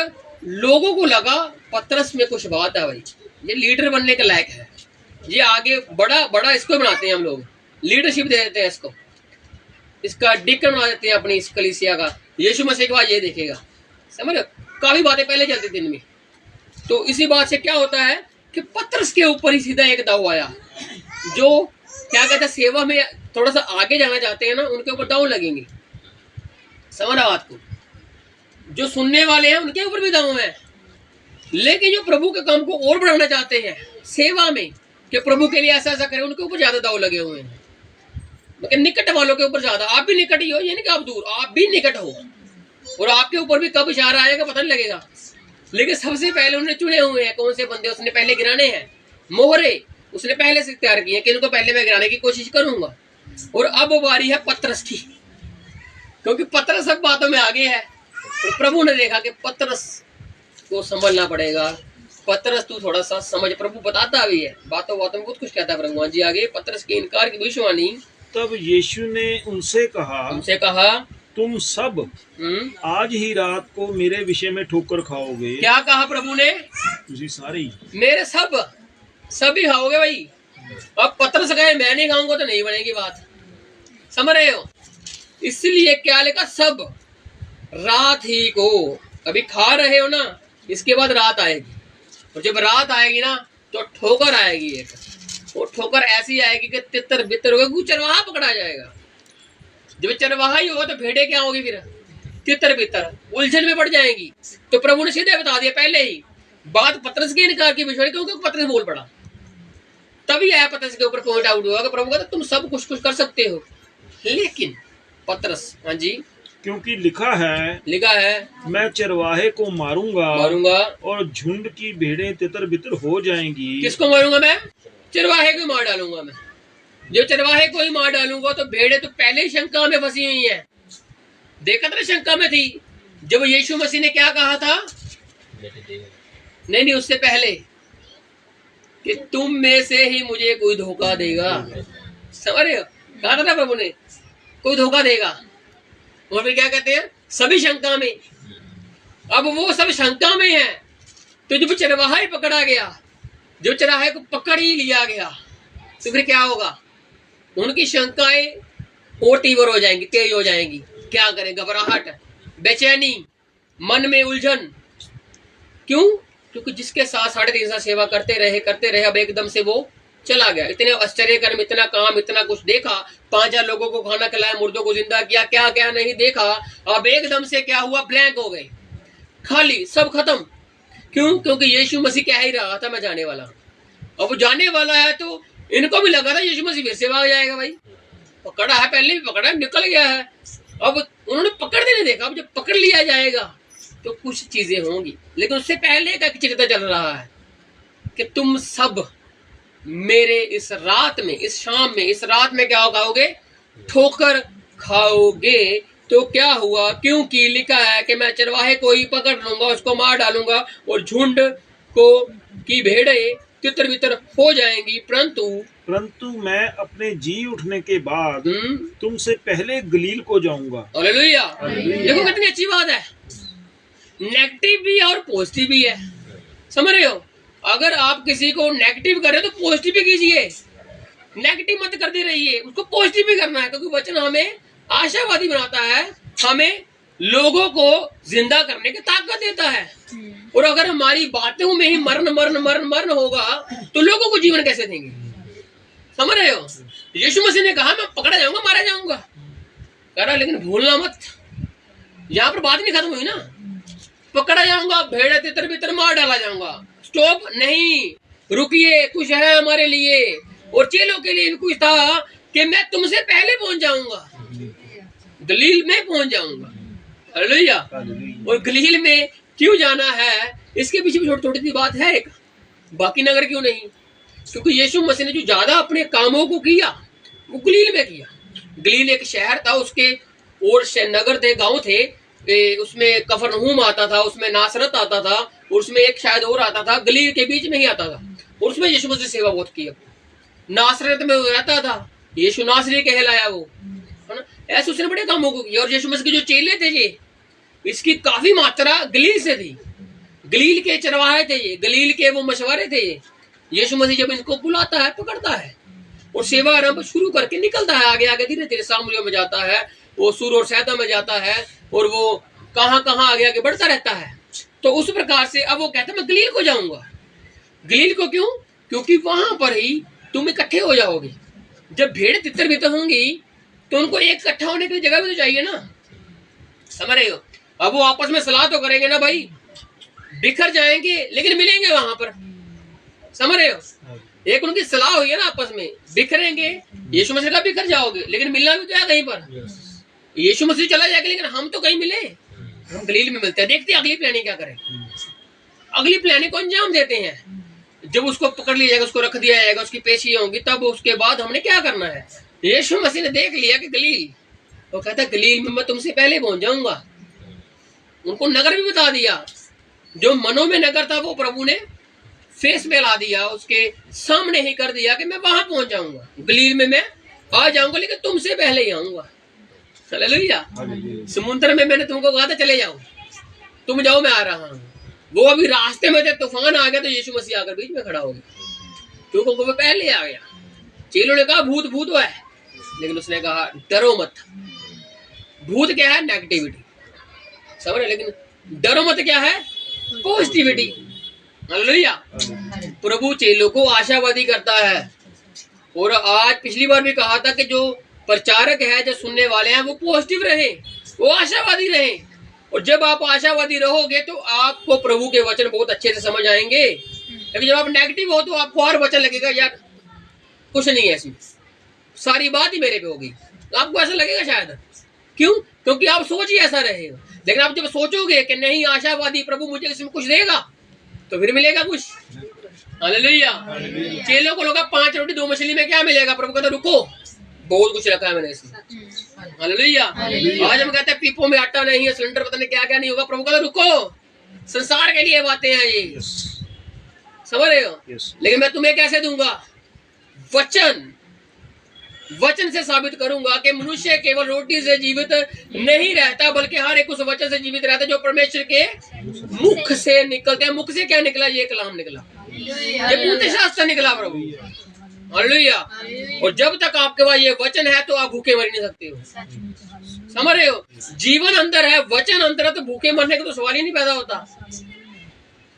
लोगों को लगा पतरस में कुछ बात है भाई, ये लीडर बनने के लायक है, ये आगे बड़ा बड़ा इसको बनाते हैं हम लोग, लीडरशिप दे देते हैं इसको, इसका डिकन बना देते हैं अपनी इस कलीसिया का। यीशु मसीह के बाद ये देखेगा। समझ, काफी बातें पहले चलती थी इनमें। तो इसी बात से क्या होता है कि पतरस के ऊपर ही सीधा एक दाव आया। जो क्या कहते हैं, सेवा में थोड़ा सा आगे जाना चाहते हैं ना, उनके ऊपर दाव लगेंगे। समझ रहा बात को? जो सुनने वाले हैं उनके ऊपर भी दाव है, लेकिन जो प्रभु के काम को और बढ़ाना चाहते हैं सेवा में, कि प्रभु के लिए ऐसा ऐसा करें, उनके ऊपर ज्यादा दाव लगे हुए हैं। लेकिन निकट वालों के ऊपर ज्यादा। आप भी निकट ही हो, ये नहीं कि आप दूर, आप भी निकट हो, और आपके ऊपर भी कब इशारा आएगा पता नहीं लगेगा। लेकिन सबसे पहले उन्होंने चुने हुए हैं कौन से बंदे उसने पहले गिराने हैं, मोहरे उसने पहले से तैयार किए कि इनको पहले मैं गिराने की कोशिश करूंगा। और अब बारी है पतरस की, क्योंकि पतरस सब बातों में आगे है। तो प्रभु ने देखा कि पतरस को संभलना पड़ेगा, पतरस तू थोड़ा सा समझ। प्रभु बताता भी है, बातों बातों में बहुत कुछ कहता है प्रभु। जी आगे, पतरस के इनकार की भविष्यवाणी। तब यीशु ने उनसे कहा तुम सब आज ही रात को मेरे विषय में ठोकर खाओगे। क्या कहा प्रभु ने? तुझी सारे ही मेरे सभी खाओगे भाई। अब पतरस कहे मैं नहीं खाऊंगा तो नहीं बनेगी बात। समझ रहे हो? इसलिए क्या लिखा, सब रात ही को। अभी खा रहे हो ना, इसके बाद रात आएगी, और जब रात आएगी ना तो ठोकर आएगी एक। वो ठोकर ऐसी आएगी कि तितर बितर होगा, चरवाहा पकड़ा जाएगा। जब चरवाहा ही होगा तो भेड़े क्या होगी फिर? तितर बितर, उलझन में पड़ जाएंगी। तो प्रभु ने सीधे बता दिया पहले ही बात पतरस के इनकार की विषय, क्योंकि पतरस बोल पड़ा। तभी आया पतरस के ऊपर पॉइंट आउट हुआ कि प्रभु कहता तुम सब कुछ कर सकते हो, लेकिन पतरस, हाँ जी, क्योंकि लिखा है मैं चरवाहे को मारूंगा और झुंड की भेड़ें तितर बितर हो जाएंगी। किसको मारूंगा मैं? चरवाहे को मार डालूंगा मैं। जो चरवाहे को ही मार डालूंगा तो भेड़ें तो पहले ही शंका में फंसी हुई है। देखा था शंका में थी जब यीशु मसीह ने क्या कहा था, नहीं उससे पहले, कि तुम में से ही मुझे कोई धोखा देगा। समझ रहे हो? कहा था प्रभु ने कोई धोखा देगा। और फिर क्या कहते हैं, सभी शंका में। अब वो सब शंका में है, तो जब चरवाहा ही पकड़ा गया, जो चरवाहे को पकड़ ही लिया गया, तो फिर क्या होगा? उनकी शंकाएं और तीव्र हो जाएंगी, तेज हो जाएंगी। क्या करें? घबराहट, बेचैनी, मन में उलझन। क्यों? क्योंकि जिसके साथ 3.5 साल सेवा करते रहे, अब एकदम से वो चला गया। इतने आश्चर्य कर्म, इतना काम, इतना कुछ देखा, 5000 लोगों को खाना खिलाया, मुर्दों को जिंदा किया, क्या क्या नहीं देखा। अब एकदम से क्या हुआ? ब्लैंक हो गए, खाली, सब खत्म। क्यों? क्योंकि यीशु मसीह कह ही रहा था मैं जाने वाला। अब वो जाने वाला है तो इनको भी लगा था यीशु मसीह फिर से भाग जाएगा भाई। पकड़ा है, पहले भी पकड़ा, निकल गया है। अब उन्होंने पकड़ने नहीं देखा। अब जब पकड़ लिया जाएगा तो कुछ चीजें होंगी, लेकिन उससे पहले का चिंता चल रहा है कि तुम सब मेरे इस रात में, इस शाम में, इस रात में क्या खाओगे? ठोकर खाओगे। तो क्या हुआ? क्योंकि लिखा है कि मैं चरवाहे को ही पकड़ लूंगा, उसको मार डालूंगा, और झुंड को की भेड़ें तितर बितर हो जाएंगी, परंतु मैं अपने जी उठने के बाद तुमसे पहले गलील को जाऊंगा। हालेलुया। देखो कितनी अच्छी बात है, नेगेटिव भी है और पॉजिटिव भी है। समझ रहे हो? अगर आप किसी को नेगेटिव कर रहे हो तो पॉजिटिव भी कीजिए, नेगेटिव मत करते रहिए, उसको पॉजिटिव भी करना है। क्योंकि वचन हमें आशावादी बनाता है, हमें लोगों को जिंदा करने की ताकत देता है। और अगर हमारी बातों में ही मरण होगा तो लोगों को जीवन कैसे देंगे? समझ रहे हो? यीशु मसीह ने कहा मैं पकड़ा जाऊंगा, मारा जाऊंगा। कह रहा लेकिन भूलना मत, यहाँ पर बात नहीं खत्म हुई ना, पकड़ा जाऊंगा, भेड़ तितर बितर मार डाला जाऊंगा। स्टॉप नहीं, रुकिए, कुछ है हमारे लिए और चेलों के लिए भी कुछ था कि मैं तुमसे पहले पहुंच जाऊंगा, गलील में पहुंच जाऊंगा। हालेलुया। और गलील में क्यों जाना है, इसके पीछे भी छोटी छोटी बात है एक, बाकी नगर क्यों नहीं, क्योंकि यीशु मसीह ने जो ज्यादा अपने कामों को किया वो गलील में किया। गलील एक शहर था, उसके और नगर थे, गांव थे, उसमें कफरनहूम आता था, उसमें नासरत आता था, और उसमें एक शायद और आता था, गलील के बीच में ही आता था, और उसमें यीशु मसीह सेवा बहुत की। नासरत में रहता था, यीशु नासरी कहलाया वो, है ना। ऐसे उसने बड़े कामों को किया। और यीशु मसीह के जो चेले थे ये, इसकी काफी मात्रा गलील से थी, गलील के चरवाहे थे ये, गलील के वो मशवरे थे ये। यीशु मसीह जब इनको बुलाता है, पकड़ता है और सेवा आरंभ शुरू करके निकलता है, आगे आगे धीरे धीरे सामरिया में जाता है, वो सूर और सैदा में जाता है, और वो कहाँ कहाँ आगे आगे बढ़ता रहता है। तो उस प्रकार से अब वो कहता है मैं गलील को जाऊंगा। गलील को क्यों? क्योंकि वहां पर ही तुम इकट्ठे हो जाओगे। जब भेड़ तितर बितर होंगी तो उनको एक इकट्ठा होने के लिए जगह भी तो चाहिए ना, समझ रहे हो। अब वो आपस में सलाह तो करेंगे ना भाई, बिखर जाएंगे लेकिन मिलेंगे वहां पर, समझ रहे हो। एक उनकी सलाह हुई है ना, आपस में बिखरेंगे, यीशु मसीह का बिखर जाओगे लेकिन मिलना भी तो है कहीं पर। यीशु मसीह चला जाएगा लेकिन हम तो कहीं मिले, हम गलील में मिलते हैं। देखते हैं अगली प्लानिंग क्या करें, अगली प्लानिंग को अंजाम देते हैं। जब उसको पकड़ लिया जाएगा, उसको रख दिया जाएगा, उसकी पेशियां होंगी, तब उसके बाद हमने क्या करना है। यीशु मसीह ने देख लिया कि गलील, वो कहता है गलील में मैं तुमसे पहले पहुंच जाऊंगा। उनको नगर भी बता दिया, जो मनों में नगर था वो प्रभु ने फेस में ला दिया, उसके सामने ही कर दिया कि मैं वहां पहुंच जाऊंगा, गलील में मैं आ जाऊंगा लेकिन तुमसे पहले ही आऊंगा। हालेलुया। समुद्र में मैंने तुमको कहा था चले जाओ, तुम जाओ मैं आ रहा हूँ। वो अभी रास्ते में थे, तूफान आ गया तो यीशु मसीह आकर बीच में खड़ा हो गया, क्योंकि वो पहले आ गया। चेलों ने कहा भूत भूत है, लेकिन उसने कहा डरो मत। भूत क्या है? नेगेटिविटी, समझ रहे, लेकिन डरो मत क्या है? पॉजिटिविटी। हालेलुया। प्रभु चेलों को आशावादी करता है। और आज पिछली बार भी कहा था कि जो प्रचारक है, जो सुनने वाले हैं, वो पॉजिटिव रहे, वो आशावादी रहे। और जब आप आशावादी रहोगे तो आपको प्रभु के वचन बहुत अच्छे से समझ आएंगे। लेकिन जब आप नेगेटिव हो तो आपको हर वचन लगेगा यार कुछ नहीं है इसमें, सारी बात ही मेरे पे होगी, आपको ऐसा लगेगा शायद। क्यों? क्योंकि आप सोच ही ऐसा रहे हो। लेकिन आप जब सोचोगे कि नहीं आशावादी, प्रभु मुझे इसमें कुछ देगा, तो फिर मिलेगा कुछ। हालेलुया। चेलों को लोग 5 रोटी 2 मछली में क्या मिलेगा? प्रभु कहता रुको, बहुत कुछ रखा है मैंने इसमें। हालेलुया। आज हम कहते हैं पीपो में आटा नहीं है, सिलेंडर पता नहीं क्या क्या नहीं होगा। प्रभु कहता रुको, संसार के लिए बातें हैं ये, समझ रहे हो। लेकिन मैं तुम्हें कैसे दूंगा? वचन से साबित करूंगा कि मनुष्य केवल रोटी से जीवित नहीं रहता, बल्कि हर एक उस वचन से जीवित रहता है जो परमेश्वर के मुख से निकलते हैं। मुख से क्या निकला? ये कलाम निकला, ये पूर्ण शास्त्र निकला प्रभु। हालेलुया। और जब तक आपके पास ये वचन है तो आप भूखे मर नहीं सकते हो, समझ रहे हो। जीवन अंदर है, वचन अंदर है, तो भूखे मरने का तो सवाल ही नहीं पैदा होता।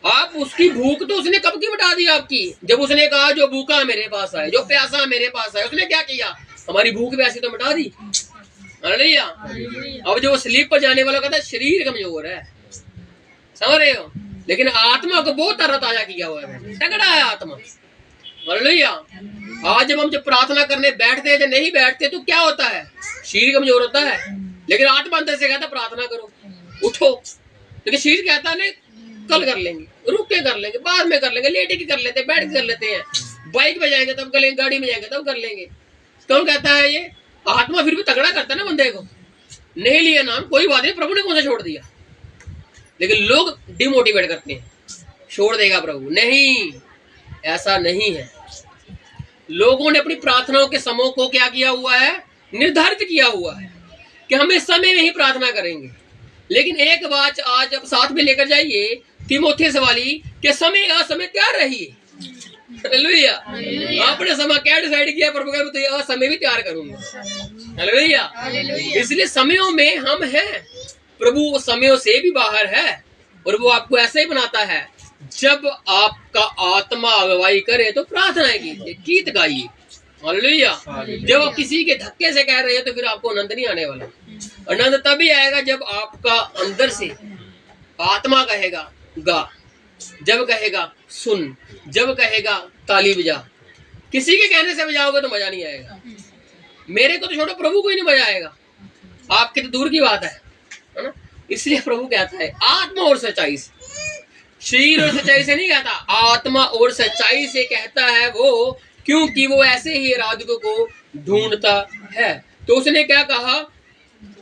आप उसकी भूख तो उसने कब की मिटा दी आपकी, जब उसने कहा जो भूखा मेरे पास आए, जो प्यासा मेरे पास आए। उसने क्या किया? हमारी भूख प्यासी तो मिटा दी। हालेलुया। अब जो स्लीप पर जाने वाला कहता है शरीर कमजोर है, समझ रहे हो, लेकिन आत्मा को बहुत तरोताजा किया हुआ है, तगड़ा है आत्मा। हालेलुया। आज जब हम प्रार्थना करने बैठते हैं, जब नहीं बैठते तो क्या होता है? शरीर कमजोर होता है, लेकिन आत्मा अंदर से कहता प्रार्थना करो, उठो। लेकिन शरीर कहता है नहीं कल कर लेंगे, रुक के कर लेंगे, बाद में कर लेंगे, लेट के कर लेते हैं, बैठ के कर लेते हैं, बाइक में जाएंगे तब कर लेंगे, गाड़ी में जाएंगे तब कर लेंगे। कौन कहता है ये? आत्मा फिर भी तगड़ा करता है ना बंदे को। नहीं लिया नाम, कोई बात नहीं, प्रभु ने कौन सा छोड़ दिया। लेकिन लोग डिमोटिवेट करते हैं, छोड़ देगा प्रभु। नहीं, ऐसा नहीं है। लोगों ने अपनी प्रार्थनाओं के समूह को क्या किया हुआ है? निर्धारित किया हुआ है कि हम इस समय में ही प्रार्थना करेंगे। लेकिन एक बात आज अब साथ में लेकर जाइए तीमुथियुस वाली के समय असमय तैयार रहिए। हालेलुया। आपने समय क्या डिसाइड किया? प्रभु का तो यह समय भी तैयार करूंगा। हालेलुया। इसलिए समयों में हम हैं, प्रभु समयों से भी बाहर है, और वो आपको ऐसे ही बनाता है। जब आपका आत्मा अगुवाई करे तो प्रार्थनाएं कीजिए, गीत गाइए। हालेलुया। जब आप किसी के धक्के से कह रहे हैं तो फिर आपको आनंद नहीं आने वाला। आनंद तभी आएगा जब आपका अंदर से आत्मा कहेगा गा, जब कहेगा सुन, जब कहेगा ताली बजा। किसी के कहने से बजाओगे तो मजा नहीं आएगा। मेरे को तो छोड़ो, प्रभु को ही नहीं मजा आएगा, आपके तो दूर की बात है ना। इसलिए प्रभु कहता है आत्मा और सच्चाई से, शरीर और सच्चाई से नहीं कहता, आत्मा और सच्चाई से कहता है वो, क्योंकि वो ऐसे ही आराधकों को ढूंढता है। तो उसने क्या कहा,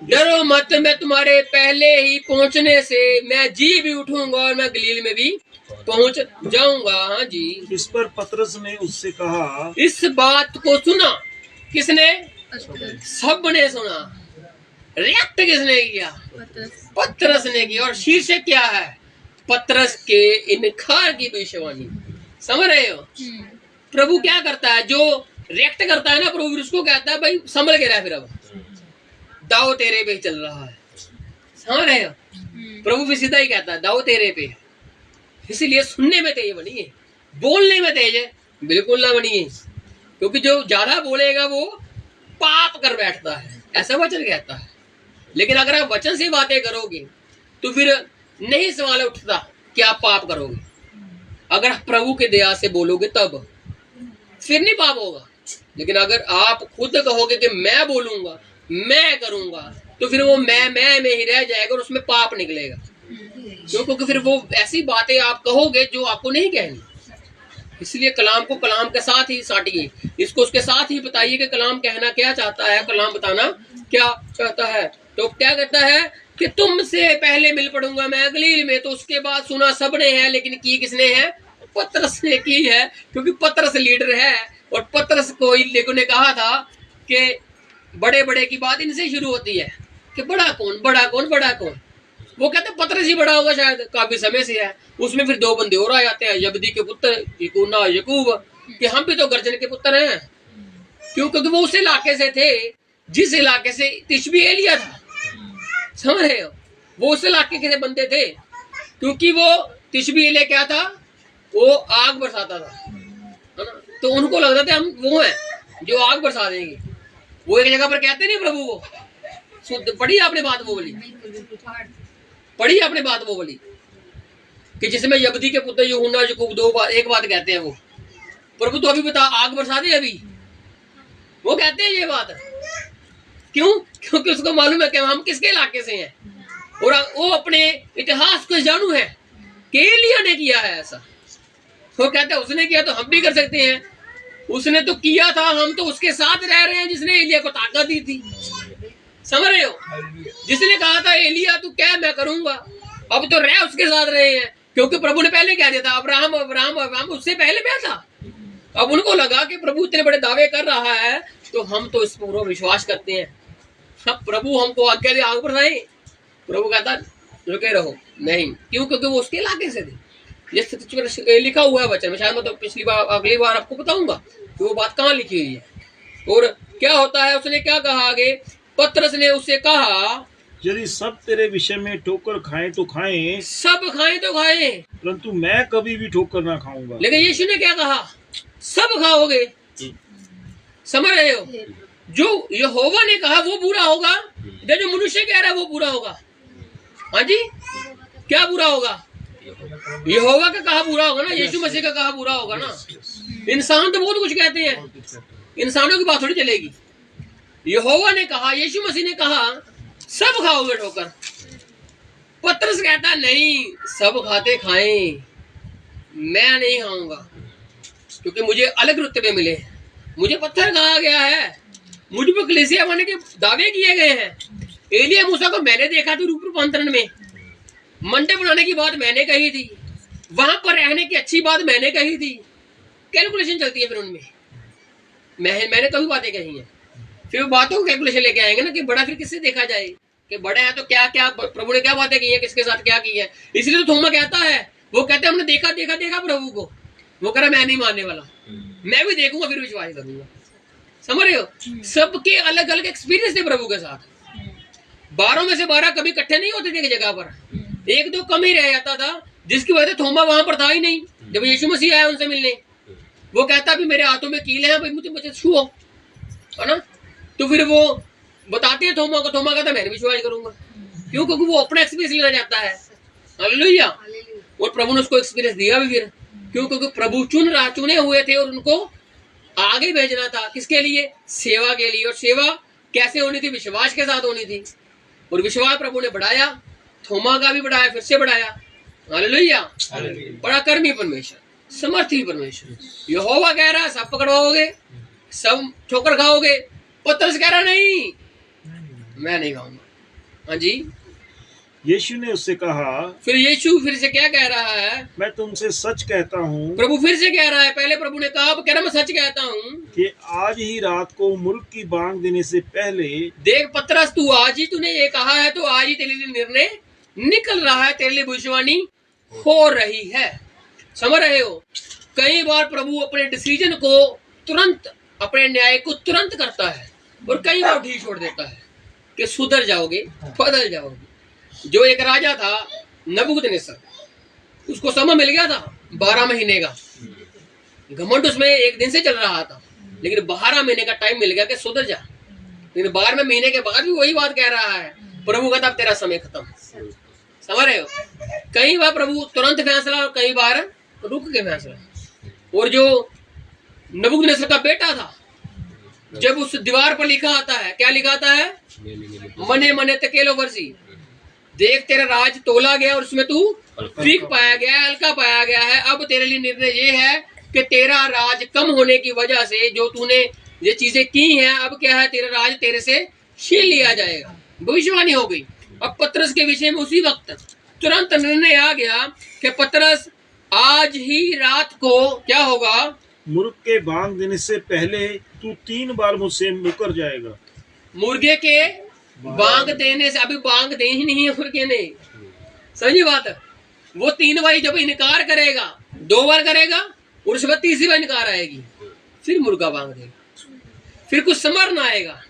डरो मत, मैं तुम्हारे पहले ही पहुंचने से मैं जी भी उठूंगा और मैं गलील में भी पहुंच जाऊंगा। हाँ जी। इस पर पतरस ने उससे कहा, इस बात को सुना किसने? सबने सुना। रिएक्ट किसने किया? पतरस ने किया। और शीर्षक क्या है? पतरस के इनकार की भविष्यवाणी। समझ रहे हो? प्रभु क्या करता है, जो रिएक्ट करता है ना प्रभु, उसको कहता है भाई संभल के रह, फिर अब दाव तेरे पे चल रहा है। समझ रहे हो? प्रभु भी सीधा ही कहता है दाव तेरे पे। इसीलिए सुनने में तेज बनिए, बोलने में तेज है बिल्कुल ना बनिए, क्योंकि जो ज्यादा बोलेगा वो पाप कर बैठता है, ऐसा वचन कहता है। लेकिन अगर आप वचन से बातें करोगे तो फिर नहीं सवाल उठता कि आप पाप करोगे। अगर आप प्रभु के दया से बोलोगे तब फिर नहीं पाप होगा। लेकिन अगर आप खुद कहोगे कि मैं बोलूंगा, मैं करूंगा, तो फिर वो मैं में ही रह जाएगा और उसमें पाप निकलेगा। क्यों? क्योंकि फिर वो ऐसी बातें आप कहोगे जो आपको नहीं कहनी। इसलिए कलाम को कलाम के साथ ही साटिए, इसको उसके साथ ही बताइए कि कलाम कहना क्या चाहता है, कलाम बताना क्या चाहता है। तो क्या कहता है कि तुमसे पहले मिल पड़ूंगा मैं गलील में। तो उसके बाद सुना सबने है, लेकिन की किसने है? पतरस ने की है, क्योंकि पतरस लीडर है। और पतरस को लेखकों ने कहा था कि बड़े बड़े की बात इनसे शुरू होती है कि बड़ा कौन, बड़ा कौन, बड़ा कौन। वो कहते हैं पतरस ही बड़ा होगा, शायद काफी समय से है। उसमें फिर दो बंदे और आ जाते हैं, जबदी के पुत्र यूहन्ना यकूब, कि हम भी तो गर्जन के पुत्र हैं। क्यों? क्योंकि वो उस इलाके से थे जिस इलाके से तिशबी एलिया था। समझ रहे हो? वो उस इलाके के बंदे थे, क्योंकि वो तिशबी एलिया क्या था, वो आग बरसाता था, है ना। तो उनको लगता था हम वो हैं जो आग बरसा देंगे। वो एक जगह पर कहते नहीं प्रभु को, पढ़ी आपने बात वो बोली, पढ़ी आपने बात वो बोली कि जिसमें यबदी के पुत्र यूहन्ना यकूब दो बार एक बात कहते हैं, वो प्रभु तो अभी बता आग बरसा दे अभी। वो कहते हैं ये बात। क्यों? क्योंकि उसको मालूम है कि हम किसके इलाके से हैं, और वो अपने इतिहास को जानू है कि एलिया ने किया है ऐसा। वो कहते हैं उसने किया तो हम भी कर सकते हैं। उसने तो किया था, हम तो उसके साथ रह रहे हैं जिसने एलिया को ताकत दी थी। समझ रहे हो? जिसने कहा था एलिया तू क्या मैं करूंगा, अब तो रह उसके साथ रहे हैं, क्योंकि प्रभु ने पहले कह दिया था अब्राहम अब्राहम अब्राहम उससे पहले मैं था। अब उनको लगा कि प्रभु इतने बड़े दावे कर रहा है तो हम तो इस पर विश्वास करते हैं। अब प्रभु हमको आज्ञा दे आग बरसाए, प्रभु कहता रुके रहो, नहीं। क्यों? क्योंकि वो उसके इलाके से थे। ये लिखा हुआ है वचन में, शायद मैं तो पिछली बार अगली बार आपको बताऊंगा कि वो बात कहाँ लिखी हुई है। और क्या होता है, उसने क्या कहा आगे, पतरस ने उससे कहा यदि सब तेरे विषय में ठोकर खाएं तो खाएं, सब खाएं तो खाएं, परंतु मैं कभी भी ठोकर ना खाऊंगा। लेकिन यीशु ने क्या कहा, सब खाओगे। समझ रहे हो? जो यहोवा ने कहा वो पूरा होगा, जो मनुष्य कह रहा है वो पूरा होगा। हाँ जी, क्या पूरा होगा? यहोवा का कहा पूरा होगा ना, यीशु मसीह का कहा पूरा होगा ना। इंसान तो बहुत कुछ कहते हैं, इंसानों की बात थोड़ी चलेगी। यहोवा ने कहा, यीशु मसीह ने कहा सब खाओगे ठोकर। पतरस कहता नहीं, सब खाते खाएं, मैं नहीं खाऊंगा, क्योंकि मुझे अलग रुतबे मिले, मुझे पत्थर कहा गया है, मुझ पर कलीसिया बनने के दावे किए गए हैं। एलिया मूसा को मैंने देखा था रूप रूपांतरण में, मंडप बनाने की बात मैंने कही थी, वहां पर रहने की अच्छी बात मैंने कही थी। कैलकुलेशन चलती है फिर उनमें, मैंने कभी बातें कही हैं। फिर बातों को कैलकुलेशन लेके आएंगे ना कि बड़ा फिर किससे देखा जाए, कि बड़ा है तो क्या क्या प्रभु ने क्या बातें की है, किसके साथ क्या की है। इसलिए तो थोमा कहता है, वो कहते हैं हमने देखा देखा देखा प्रभु को। वो कह रहा मैं नहीं मानने वाला, मैं भी देखूंगा फिर विश्वास करूंगा। समझ रहे हो? सबके अलग अलग एक्सपीरियंस थे प्रभु के साथ। 12 में से 12 कभी इकट्ठे नहीं होते थे एक जगह पर, एक दो कम ही रह जाता था, जिसकी वजह से थोमा वहां पर था ही नहीं। जब यीशु मसीह आया उनसे मिलने, वो कहता भी मेरे हाथों में कील है, भाई मुझे छुओ, है ना। तो फिर वो बताते हैं थोमा को, थोमा कहता मैं विश्वास करूंगा। क्यों? क्योंकि वो अपना एक्सपीरियंस लेना चाहता है। हालेलुया। और प्रभु ने उसको एक्सपीरियंस दिया भी फिर। क्यों? क्योंकि प्रभु चुने हुए थे और उनको आगे भेजना था। किसके लिए? सेवा के लिए। और सेवा कैसे होनी थी? विश्वास के साथ होनी थी। और विश्वास प्रभु ने बढ़ाया, थोमा का भी बढ़ाया, फिर से बढ़ाया। हालेलुया। बड़ा कर्मी परमेश्वर, समर्थी परमेश्वर। यहोवा कह रहा सब पकड़वाओगे, सब ठोकर खाओगे। पतरस कह रहा नहीं, मैं नहीं खाऊंगा। हाँ जी। यीशु ने उससे कहा, फिर यीशु फिर से क्या कह रहा है? मैं तुमसे सच कहता हूँ। प्रभु फिर से कह रहा है। पहले प्रभु ने कहा, अब कह रहा मैं सच कहता हूँ कि आज ही रात को मुल्क की बांग देने से पहले। देख पतरस, तू आज ही तूने ये कहा है, तो आज ही तेरे लिए निर्णय निकल रहा है, तेरे लिए भविष्यवाणी हो रही है। समझ रहे हो? कई बार प्रभु अपने डिसीजन को तुरंत, अपने न्याय को तुरंत करता है, और कई बार ढील छोड़ देता है कि सुधर जाओगे, बदल जाओगे। जो एक राजा था नबूकदनेस्सर, उसको समय मिल गया था 12 महीने का। घमंड उसमें एक दिन से चल रहा था, लेकिन 12 महीने का टाइम मिल गया कि सुधर जा। लेकिन 12वें महीने के बाद भी वही बात कह रहा है। प्रभु कहता अब तेरा समय खत्म। समझ रहे हो? कई बार प्रभु तुरंत फैसला और कई बार रुक के फैसला। और जो नबूकदनेस्सर का बेटा था, जब उस दीवार पर लिखा आता है, क्या लिखा आता है? मने मने तकेलो वर्षी, देख तेरा राज तोला गया और उसमें तू ठीक पाया गया है, हल्का पाया गया है। अब तेरे लिए निर्णय ये है कि तेरा राज कम होने की वजह से जो तूने ये चीजें की हैं, अब क्या है, तेरा राज तेरे से छीन लिया जाएगा। भविष्यवाणी हो गई। अब पतरस के विषय में उसी वक्त तुरंत निर्णय आ गया कि पतरस आज ही रात को क्या होगा? मुर्ग के बांग देने से पहले तू 3 बार मुझसे मुकर जाएगा। मुर्गे के बांग देने से, अभी बांग दे ही नहीं है मुर्गे ने। समझी बात? वो 3 बार जब इनकार करेगा, 2 बार करेगा और उसके बाद तीसरी बार इनकार आएगी, फिर मुर्गा बांग देगा। फिर कुछ स्मरण आएगा,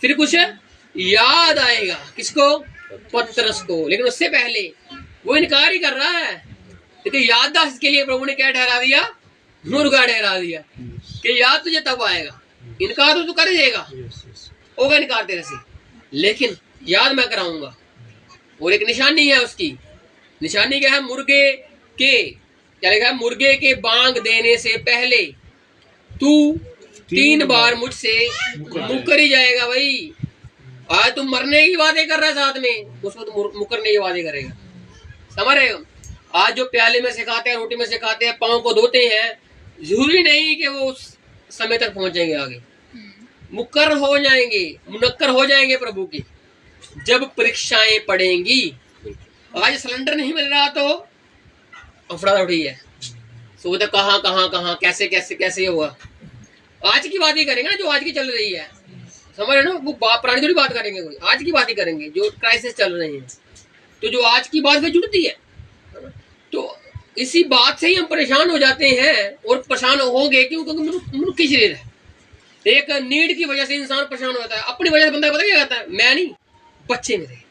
फिर कुछ याद आएगा। किसको? पतरस को। लेकिन उससे पहले वो इनकार ही कर रहा है, लेकिन याददाश्त के लिए प्रभु ने क्या ठहरा दिया? मुर्गा ठहरा दिया कि याद तुझे तब आएगा। इनकार तो तू कर देगा, होगा इनकार तेरे से, लेकिन याद मैं कराऊंगा। और एक निशानी है उसकी। निशानी क्या है? मुर्गे के, क्या लिखा है? मुर्गे के बांग देने से पहले तू 3 बार मुझसे मुकर ही जाएगा। भाई आज तुम मरने की बातें कर रहा है, साथ में उसको तो मुकरने की बातें करेगा। समझ रहे हो? आज जो प्याले में सिखाते हैं, रोटी में सिखाते हैं, पाँव को धोते हैं, जरूरी नहीं कि वो उस समय तक पहुंच जाएंगे आगे। मुकर हो जाएंगे, मुनक्कर हो जाएंगे प्रभु की, जब परीक्षाएं पड़ेंगी। आज सिलेंडर नहीं मिल रहा तो अफड़ा उठी है, सोचते कहाँ कहाँ कहाँ कैसे कैसे कैसे हुआ। आज की बात ही करेंगे ना, जो आज की चल रही है। समझ रहे ना? वो पुरानी थोड़ी बात करेंगे, कोई आज की बात ही करेंगे जो क्राइसिस चल रही है। तो जो आज की बात में जुड़ती है, तो इसी बात से ही हम परेशान हो जाते हैं। और परेशान होंगे क्यों? क्योंकि मनुष्य की शरीर है। एक नीड की वजह से इंसान परेशान होता है। अपनी वजह से बंदा पता क्या कहता है? मैं नहीं, बच्चे मेरे,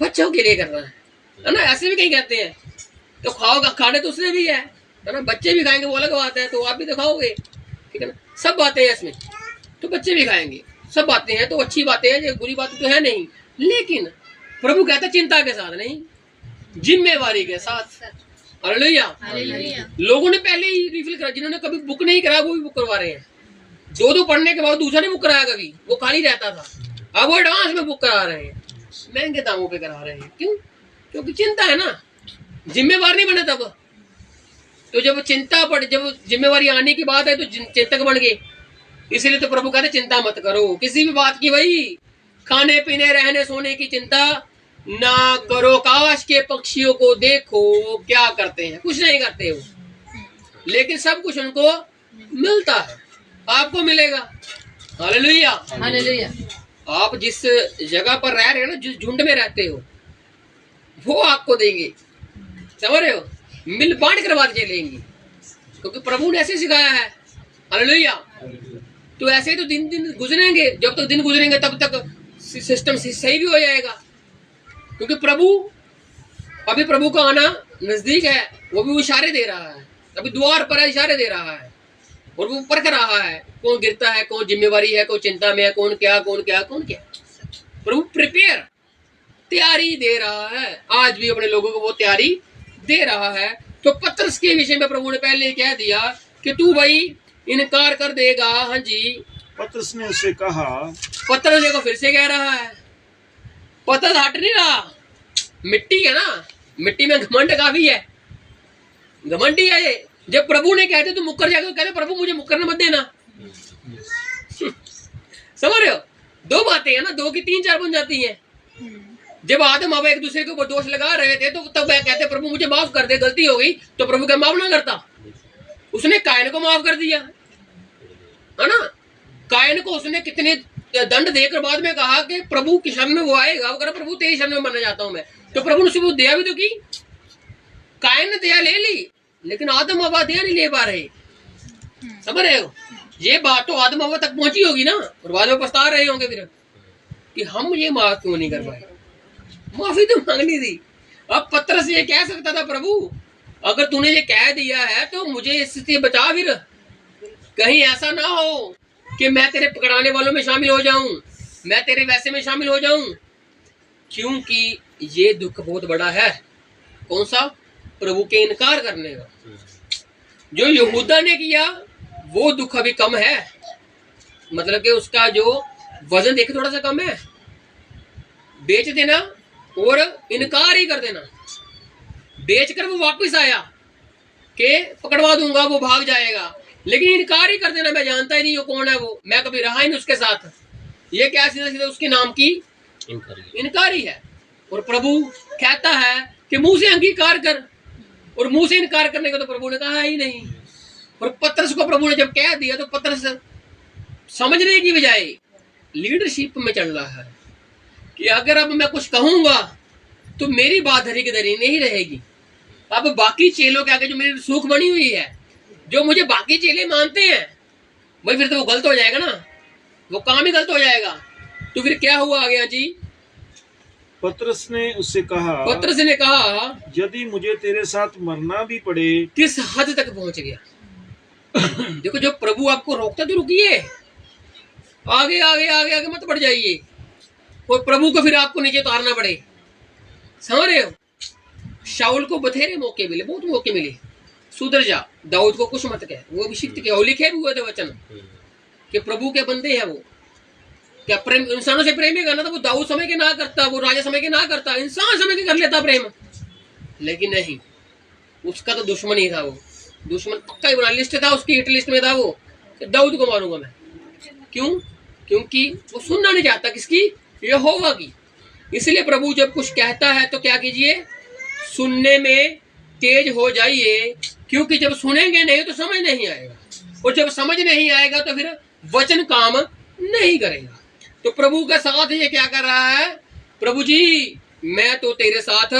बच्चों के लिए कर रहा है ना। ऐसे भी कहीं कहते हैं। तो खाओगा, खाने तो उसने भी है ना। बच्चे भी खाएंगे, वो अलग बात है, तो आप भी तो खाओगे, ठीक है ना। सब बातें हैं इसमें, तो बच्चे भी खाएंगे, सब बातें हैं, तो अच्छी बातें हैं, बुरी बातें तो है नहीं। लेकिन प्रभु कहता चिंता के साथ नहीं, जिम्मेवारी के साथ। हालेलुया। लोगों ने पहले ही रिफिल करा, जिन्होंने कभी बुक नहीं करा वो भी बुक करवा रहे हैं। 2 पढ़ने के बाद दूसरा नहीं बुक कराया कभी, वो खाली रहता था, अब वो एडवांस में बुक करा रहे हैं, महंगे दामों पे करा रहे हैं। क्यों? क्योंकि चिंता है ना, जिम्मेवार नहीं बने तब। तो जब चिंता पड़, जब जिम्मेवारी आने की बात है तो चिंतक बन गए। इसीलिए तो प्रभु कहते चिंता मत करो किसी भी बात की। भाई खाने पीने रहने सोने की चिंता ना करो। काश के पक्षियों को देखो क्या करते हैं, कुछ नहीं करते वो, लेकिन सब कुछ उनको मिलता है, आपको मिलेगा। Hallelujah, hallelujah. आप जिस जगह पर रह रहे हो ना, जिस झुंड में रहते हो, वो आपको देंगे। समझ रहे हो? मिल बांट कर बात चलेंगी, क्योंकि प्रभु ने ऐसे सिखाया है। हालेलुया। तो ऐसे ही तो दिन दिन गुजरेंगे, जब तक दिन गुजरेंगे तब तक सिस्टम सही भी हो जाएगा। क्योंकि प्रभु, अभी प्रभु का आना नजदीक है, वो भी इशारे दे रहा है, अभी द्वार पर इशारे दे रहा है, और वो परख रहा है कौन गिरता है, कौन जिम्मेवारी है, कौन चिंता में है, कौन क्या कौन क्या कौन क्या। प्रभु प्रिपेयर, तैयारी दे रहा है, आज भी अपने लोगों को वो तैयारी दे रहा है। तो पतरस के विषय में प्रभु ने पहले कह दिया कि तू भाई इनकार कर देगा। हाँ जी, पतरस ने उससे कहा, पतरस देखो फिर से कह रहा है, पतरस हट नहीं रहा, मिट्टी है ना, मिट्टी में घमंड काफी है, घमंडी है ये। जब प्रभु ने कहते तो मुकर जाकर कहते प्रभु मुझे मुकरने मत देना। समझ रहे हो, दो बातें है ना, दो की तीन चार बन जाती हैं। जब आदम हवा एक दूसरे के ऊपर दोष लगा रहे थे तो तब वह कहते प्रभु मुझे माफ कर दे, गलती हो गई, तो प्रभु क्या माफ ना करता? उसने कायन को माफ कर दिया, है ना। कायन को उसने कितने दंड देकर बाद में कहा कि प्रभु की शरण में वो आएगा, वो कह प्रभु तेरी शरण में मरना चाहता हूं मैं, तो प्रभु ने उसको दया भी तो की। कायन ने दया ले ली, लेकिन आदम हवा दया नहीं ले पा रहे। समझ रहे हो, ये बात तो आदम हवा तक पहुंची होगी ना, और बाद में पछता रहे होंगे फिर कि हम ये माफ क्यों नहीं कर पाए, माफी तो मांगनी थी। अब पतरस ये कह सकता था प्रभु अगर तूने ये कह दिया है तो मुझे इससे बचा, फिर कहीं ऐसा ना हो कि मैं तेरे पकड़ाने वालों में शामिल हो जाऊं, मैं तेरे वैसे में शामिल हो जाऊं, क्योंकि ये दुख बहुत बड़ा है। कौन सा? प्रभु के इनकार करने का। जो यहूदा ने किया वो दुख अभी कम है, मतलब कि उसका जो वजन देखे थोड़ा सा कम है। बेच देना और इनकार ही कर देना, बेचकर वो वापस आया कि पकड़वा दूंगा, वो भाग जाएगा, लेकिन इनकार ही कर देना, मैं जानता ही नहीं वो कौन है, वो मैं कभी रहा ही नहीं उसके साथ, ये क्या सीधा सीधा उसके नाम की इनकारी है। और प्रभु कहता है कि मुंह से अंगीकार कर, और मुंह से इनकार करने का तो प्रभु ने कहा ही नहीं। और पतरस को प्रभु ने जब कह दिया तो पतरस समझने की बजाय लीडरशिप में चल रहा है कि अगर अब मैं कुछ कहूंगा तो मेरी बात धरी की धरी नहीं रहेगी। अब बाकी चेलों के आगे जो मेरी सूख बनी हुई है, जो मुझे बाकी चेले मानते हैं, भाई फिर तो वो गलत हो जाएगा ना, वो काम ही गलत हो जाएगा। तो फिर क्या हुआ आगे? जी, पतरस ने उससे कहा, पतरस ने कहा यदि मुझे तेरे साथ मरना भी पड़े। किस हद तक पहुंच गया। देखो, जो प्रभु आपको रोकता तो रुकिए, आगे आगे आगे आगे मत बढ़ जाइए, और प्रभु को फिर आपको नीचे उतारना पड़े। समझ रहे हो, शाऊल को बथेरे मौके मिले, बहुत मौके मिले, सुधर जा, दाऊद को कुछ मत कह, वो अभिषिक्त के लिखे भी हुए थे वचन कि प्रभु के बंदे हैं, वो क्या प्रेम इंसानों से प्रेम ही करना था, वो दाऊद समय के ना करता, वो राजा समय के ना करता, इंसान समय के कर लेता प्रेम, लेकिन नहीं, उसका तो दुश्मन ही था, वो दुश्मन पक्का ही बना, लिस्ट था उसकी, हिट लिस्ट में था वो, दाऊद को मारूंगा मैं। क्यों? क्योंकि वो सुनना नहीं चाहता किसकी? यहोवा की। इसलिए प्रभु जब कुछ कहता है तो क्या कीजिए? सुनने में तेज हो जाइए, क्योंकि जब सुनेंगे नहीं तो समझ नहीं आएगा, और जब समझ नहीं आएगा तो फिर वचन काम नहीं करेगा। तो प्रभु के साथ ये क्या कर रहा है? प्रभु जी मैं तो तेरे साथ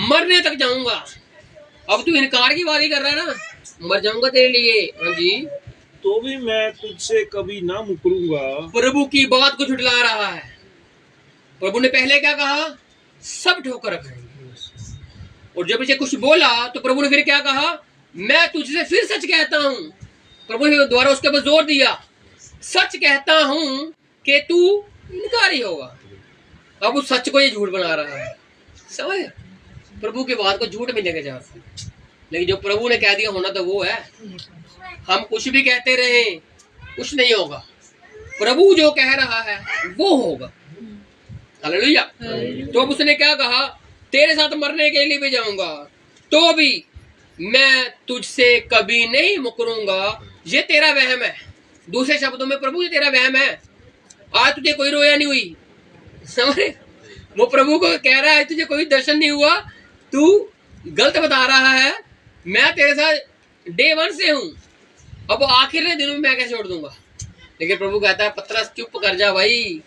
मरने तक जाऊंगा। अब तू इनकार की बात ही कर रहा है ना, मर जाऊंगा तेरे लिए। हाँ जी, तो भी मैं तुझसे कभी ना मुकरूंगा। प्रभु की बात को झुठला रहा है। प्रभु ने पहले क्या कहा? सब ठोकर खाएंगे। और जब इसे कुछ बोला तो प्रभु ने फिर क्या कहा? मैं तुझसे फिर सच कहता हूं। प्रभु ने दोबारा उसके ऊपर जोर दिया, सच कहता हूं कि तू इनकारी होगा। अब उस सच को ये झूठ बना रहा है। समझ? प्रभु की बात को झूठ में लेके जा रहा है, लेकिन जो प्रभु ने कह दिया होना तो वो है। हम कुछ भी कहते रहे, कुछ नहीं होगा। प्रभु जो कह रहा है वो होगा। हालेलुया। तो अब उसने क्या कहा? तेरे साथ मरने के लिए भी जाऊंगा, तो भी मैं तुझसे कभी नहीं मुकरूंगा। ये तेरा वहम है। दूसरे शब्दों में प्रभु ये तेरा वहम है। आज तुझे कोई रोया नहीं हुई। समझ? वो प्रभु को कह रहा है तुझे कोई दर्शन नहीं हुआ, तू गलत बता रहा है। मैं तेरे साथ डे 1 से हूं, अब आखिर के दिनों में मैं कैसे छोड़ दूंगा? लेकिन प्रभु कहता है पतरस चुप कर जा भाई,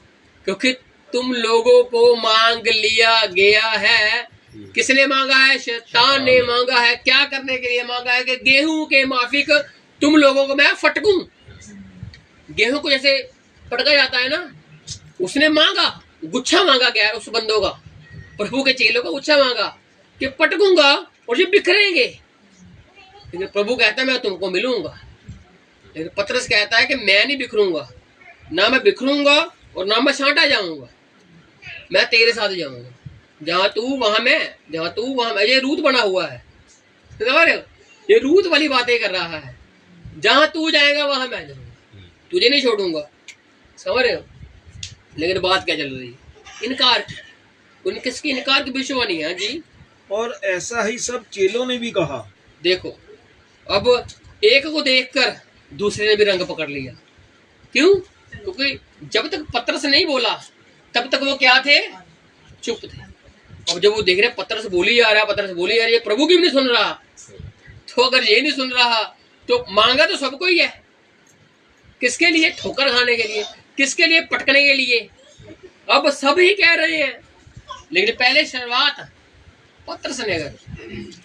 क्योंकि तुम लोगों को मांग लिया गया है। किसने मांगा है? शैतान ने मांगा है। क्या करने के लिए मांगा है? कि गेहूं के माफिक तुम लोगों को मैं फटकूं। गेहूं को जैसे फटका जाता है ना, उसने मांगा, गुच्छा मांगा गया उस बंदों का, प्रभु के चेलों का गुच्छा मांगा कि पटकूंगा और ये बिखरेंगे। लेकिन प्रभु कहता है मैं तुमको मिलूंगा। लेकिन पतरस कहता है कि मैं नहीं बिखरूंगा, ना मैं बिखरूंगा और ना मैं छांटा जाऊंगा। मैं तेरे साथ जाऊंगा, जहां तू वहां मैं, जहां तू वहां मैं। ये रूत बना हुआ है, समझ रहे हो? ये रूत वाली बातें कर रहा है, जहां तू जाएगा वहां मैं जाऊंगा, तुझे नहीं छोड़ूंगा, समझ रहे हो? लेकिन बात क्या चल रही है? इनकार, उन किसकी इनकार की भविष्यवाणी है जी। और ऐसा ही सब चेलों ने भी कहा। देखो, अब एक को देखकर दूसरे ने भी रंग पकड़ लिया। क्यों? क्योंकि जब तक पतरस नहीं बोला तब तक वो क्या थे? चुप थे। अब जब वो देख रहे पतरस बोली जा रहा है, पतरस बोली जा रही है, प्रभु की भी नहीं सुन रहा, तो अगर ये नहीं सुन रहा तो मांगा तो सबको ही है। किसके लिए? ठोकर खाने के लिए, किसके लिए? पटकने के लिए। अब सब ही कह रहे हैं, लेकिन पहले शुरुआत पतरस ने कर,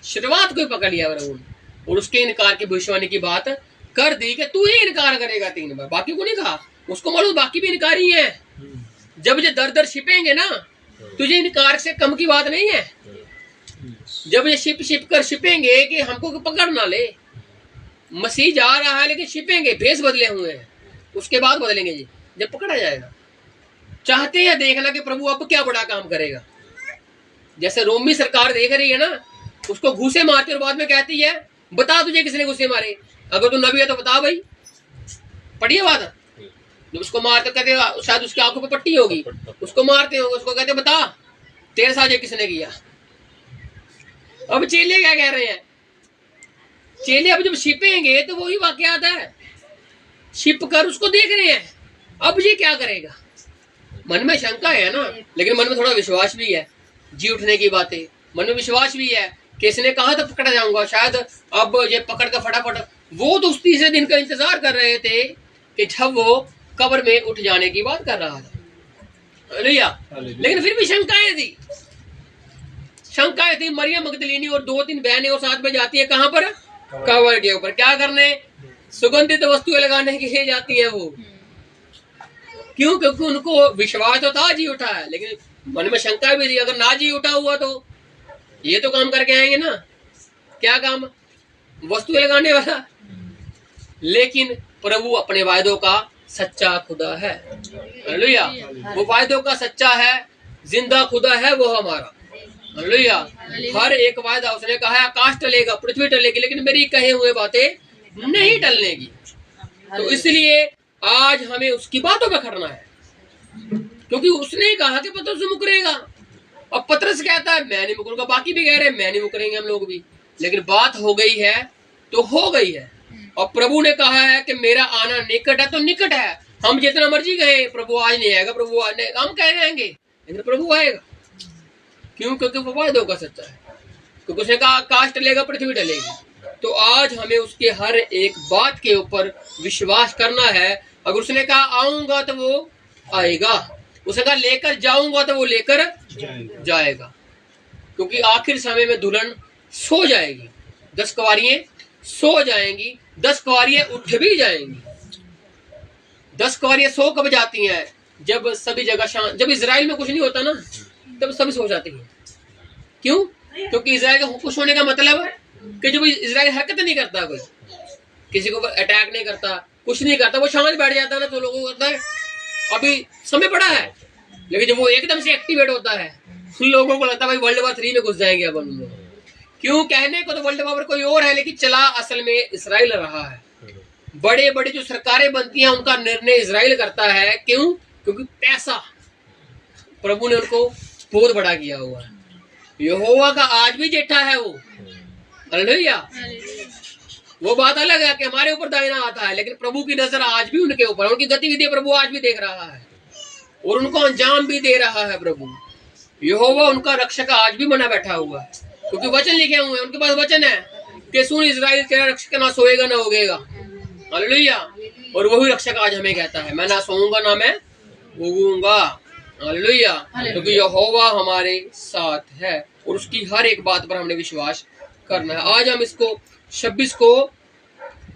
शुरुआत को पकड़ लिया प्रभु ने, और उसके इनकार की भविष्यवाणी की बात कर दी कि तू ही इनकार करेगा 3 बार। बाकी को नहीं कहा, उसको मालूम बाकी भी इनकारी है। जब ये दर दर छिपेंगे ना, तुझे इनकार से कम की बात नहीं है। जब ये छिप कर छिपेंगे कि हमको पकड़ ना ले, मसीह जा रहा है लेकिन छिपेंगे, भेष बदले हुए हैं, उसके बाद बदलेंगे जी जब पकड़ा जाएगा। चाहते हैं देखना कि प्रभु अब क्या बड़ा काम करेगा। जैसे रोमी सरकार देख रही है ना, उसको घूसे मारती और बाद में कहती है बता तुझे किसने घूसे मारे, अगर तू नबी है तो बता भाई। पढ़िए बात, जब उसको मारते कहते शायद उसकी आंखों पे पट्टी होगी, उसको मारते होंगे, उसको कहते बता तेरे साथ ये किसने किया। अब चेले क्या कह रहे हैं? चेले अब जब छिपेंगे तो वही वाक्य आता है, छिप कर उसको देख रहे हैं, अब ये क्या करेगा। मन में शंका है ना, लेकिन मन में थोड़ा विश्वास भी है। जी उठने की बातें, मन में विश्वास भी है कि इसने कहा था पकड़ा जाऊंगा, शायद अब ये पकड़ कर फटाफट। वो तो उस तीसरे दिन का इंतजार कर रहे थे कि जब वो कब्र में उठ जाने की बात कर रहा था। लेकिन फिर भी शंकाएं थी, शंकाएं थी। मरियम मगदलीनी और 2-3 बहनें और साथ में जाती है, कहां पर? कब्र के ऊपर। क्या करने? सुगंधित वस्तुएं लगाने के लिए जाती है वो। क्यों? क्योंकि उनको विश्वास तो था जी उठा है, लेकिन मन में शंका भी थी, अगर ना जी उठा हुआ तो ये तो काम करके आएंगे ना। क्या काम? वस्तुएं लगाने वाला। लेकिन प्रभु अपने वायदों का सच्चा खुदा है। हालेलुया। वो वायदों का सच्चा है, जिंदा खुदा है वो हमारा। हालेलुया। हर एक वायदा उसने कहा है आकाश टलेगा, पृथ्वी टलेगी, लेकिन मेरी कहे हुए बातें नहीं टलने की। तो इसलिए आज हमें उसकी बातों पे खड़ना है, क्योंकि उसने ही कहा कि पतरस मुकरेगा। अब पतरस कहता है मैं नहीं मुकरूंगा, बाकी भी कह रहे हैं मैं नहीं मुकरेंगे हम लोग भी। लेकिन बात हो गई है तो हो गई है, और प्रभु ने कहा है कि मेरा आना निकट है, तो निकट है। हम जितना मर्जी कहें प्रभु आज नहीं आएगा, प्रभु आज नहीं, हम कह जाएंगे, लेकिन प्रभु आएगा। क्यों? क्योंकि वो वायदों का सच्चा है। क्योंकि उसने कहा आकाश टलेगा, पृथ्वी टलेगी। तो आज हमें उसके हर एक बात के ऊपर विश्वास करना है। अगर उसने कहा आऊंगा तो वो आएगा, उसने कहा लेकर जाऊंगा तो वो लेकर जाएगा। क्योंकि आखिर समय में दुल्हन सो जाएगी, 10 कुंवारियां सो जाएंगी, 10 कुंवारियां उठ भी जाएंगी। 10 कुंवारियां सो कब जाती हैं? जब सभी जगह शांत, जब इजराइल में कुछ नहीं होता ना, तब सभी सो जाती हैं। क्यों? क्योंकि इजराइल का खुश होने का मतलब है कि जब इजराइल हरकत नहीं करता, कोई किसी को अटैक नहीं करता, कुछ नहीं करता, वो शांत बैठ जाता है ना, तो लोगों को लगता है अभी समय पड़ा है। लेकिन जब वो एकदम से एक्टिवेट होता है, उन लोगों को लगता है भाई वर्ल्ड वॉर 3 में घुस जाएंगे अब हम लोग। क्यों? कहने को तो वर्ल्ड वॉर कोई और है, लेकिन चला असल में इसराइल रहा है। बड़े बड़े जो सरकारें बनती हैं उनका निर्णय इसराइल करता है। क्यों? क्योंकि पैसा प्रभु ने उनको बहुत बड़ा किया हुआ है। यहोवा का आज भी जेठा है वो। हालेलुया। वो बात अलग है कि हमारे ऊपर दाहिना आता है, लेकिन प्रभु की नजर आज भी उनके ऊपर, उनकी गतिविधि प्रभु आज भी देख रहा है और उनको अंजाम भी दे रहा है। प्रभु यहोवा उनका रक्षक आज भी बना बैठा हुआ है, क्योंकि वचन लिखे हुए हैं, उनके पास वचन है कि सुन इजराइल तेरा रक्षक ना सोएगा ना उगेगा। हालेलुया। और वही रक्षक आज हमें कहता है मैं ना सोऊंगा ना मैं उगूंगा। हालेलुया। क्योंकि यहोवा हमारे साथ है और उसकी हर एक बात पर हमने विश्वास करना है। आज हम इसको 26 को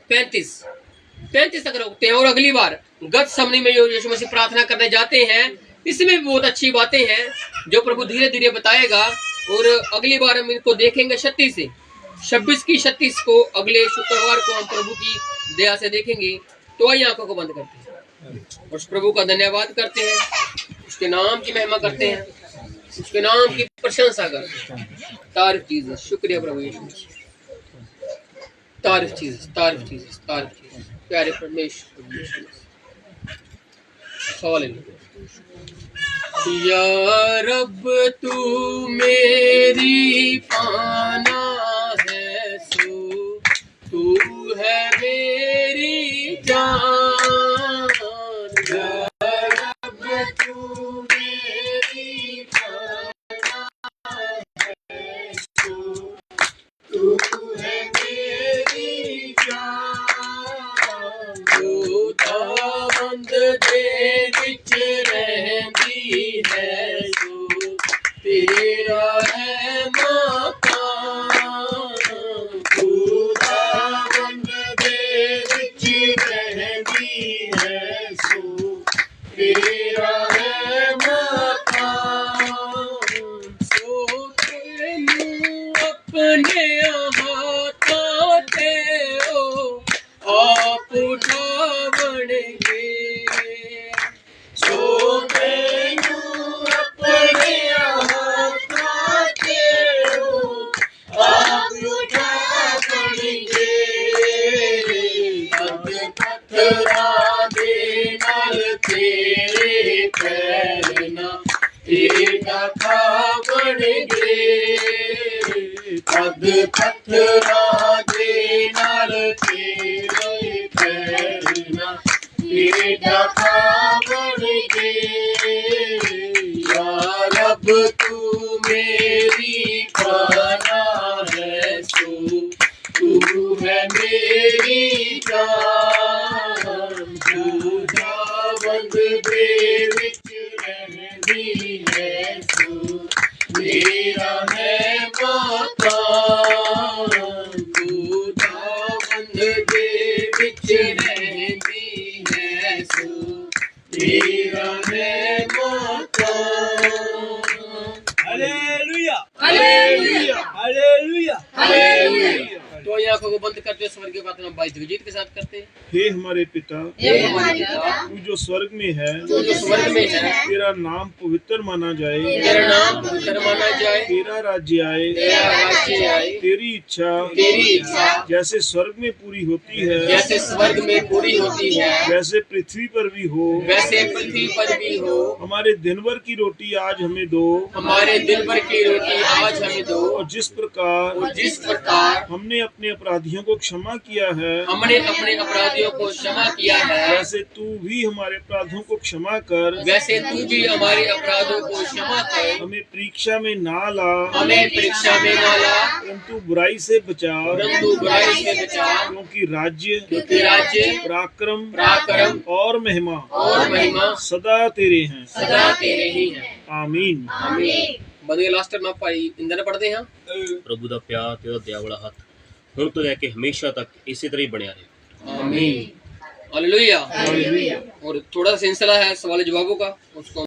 35 तक रोकते हैं और अगली बार गत समनी में यीशु मसीह प्रार्थना करने जाते हैं, इसमें भी बहुत अच्छी बातें हैं जो प्रभु धीरे धीरे बताएगा। और अगली बार हम इनको देखेंगे 26 की 36 को अगले शुक्रवार को हम प्रभु की दया से देखेंगे। तो आइए आंखों को बंद करते हैं और उस प्रभु का धन्यवाद करते हैं। उसके नाम की महिमा करते हैं, उसके नाम की प्रशंसा करते हैं। तारीफ जीसस, शुक्रिया प्रभु यीशु मसीह। तारीफ जीसस, तारीफ जीसस, तारीफ जीसस, प्यारे परमेश्वर यीशु मसीह। हालेलुया। या रब तू मेरी पाना है, सो तू है मेरी जान। या रब तू मेरी पाना है, सो तू है मेरी जान। तू दावंद दे विच रहंदी है, सो तेरा है मकान। तू दावंद दे विच रहंदी है, सो तेरा है मकान। सो तेनू अपने हाथों ते ओ आप उठावणगे। सो तेनू अपने हाथों ते ओ आप उठावणगे। पग पत्थरां दे नाल तेरे पैर ना टेढ़ा खावणगे। पग पत्थरां दे नाल तेरे पैर ना टेढ़ा खावणगे। या रब तू मेरी पाना है, सो तू है मेरी जान। तू दावंद दे विच रहंदी है, सो मेरा है मकान। तू दावंद दे विच रहंदी है, सो मेरा है मकान। Hallelujah, hallelujah, hallelujah, hallelujah. तो आंखों को बंद करते स्वर्ग की प्रार्थना भाई जगजीत के साथ करते हैं। हे हमारे पिता, हे हमारे पिता, तू जो स्वर्ग में है, तू जो स्वर्ग में है, तेरा नाम पवित्र माना जाए। तेरा नाम पवित्र माना जाए। तेरा राज्य आए, तेरा राज्य आए। तेरी इच्छा जैसे स्वर्ग में पूरी होती है, जैसे स्वर्ग में पूरी होती है, वैसे पृथ्वी पर भी हो। वैसे पृथ्वी पर भी हो। हमारे दिन भर की रोटी आज हमें दो। हमारे दिन भर की रोटी आज हमें दो। और जिस प्रकार हमने अपने अपराधियों को क्षमा किया है, हमने अपने अपराधियों को क्षमा किया है, वैसे तू भी हमारे अपराधों को क्षमा कर। वैसे तू भी हमारे अपराधों को क्षमा कर। हमें परीक्षा में ना ला, हमें परीक्षा में ना ला, परंतु बुराई से बचा। परंतु बुराई से बचा। क्योंकि राज्य, पराक्रम और महिमा सदा तेरे हैं, सदा तेरे ही हैं। आमीन। आमीन। बदले लास्ट में भाई इंदर पढ़ते हैं। प्रभु ਦਾ ਪਿਆਰ ਤੇ ਉਹਦਾ ਦਿਆਵਲਾ ਹੱਥ ਹੁਣ ਤੋਂ ਲੈ ਕੇ ਹਮੇਸ਼ਾ ਤੱਕ ਇਸੇ ਤਰ੍ਹਾਂ ਹੀ ਬਣਿਆ ਰਹੇ। आमीन। हालेलुया। और थोड़ा सा सिलसिला है सवाल जवाबों का, उसको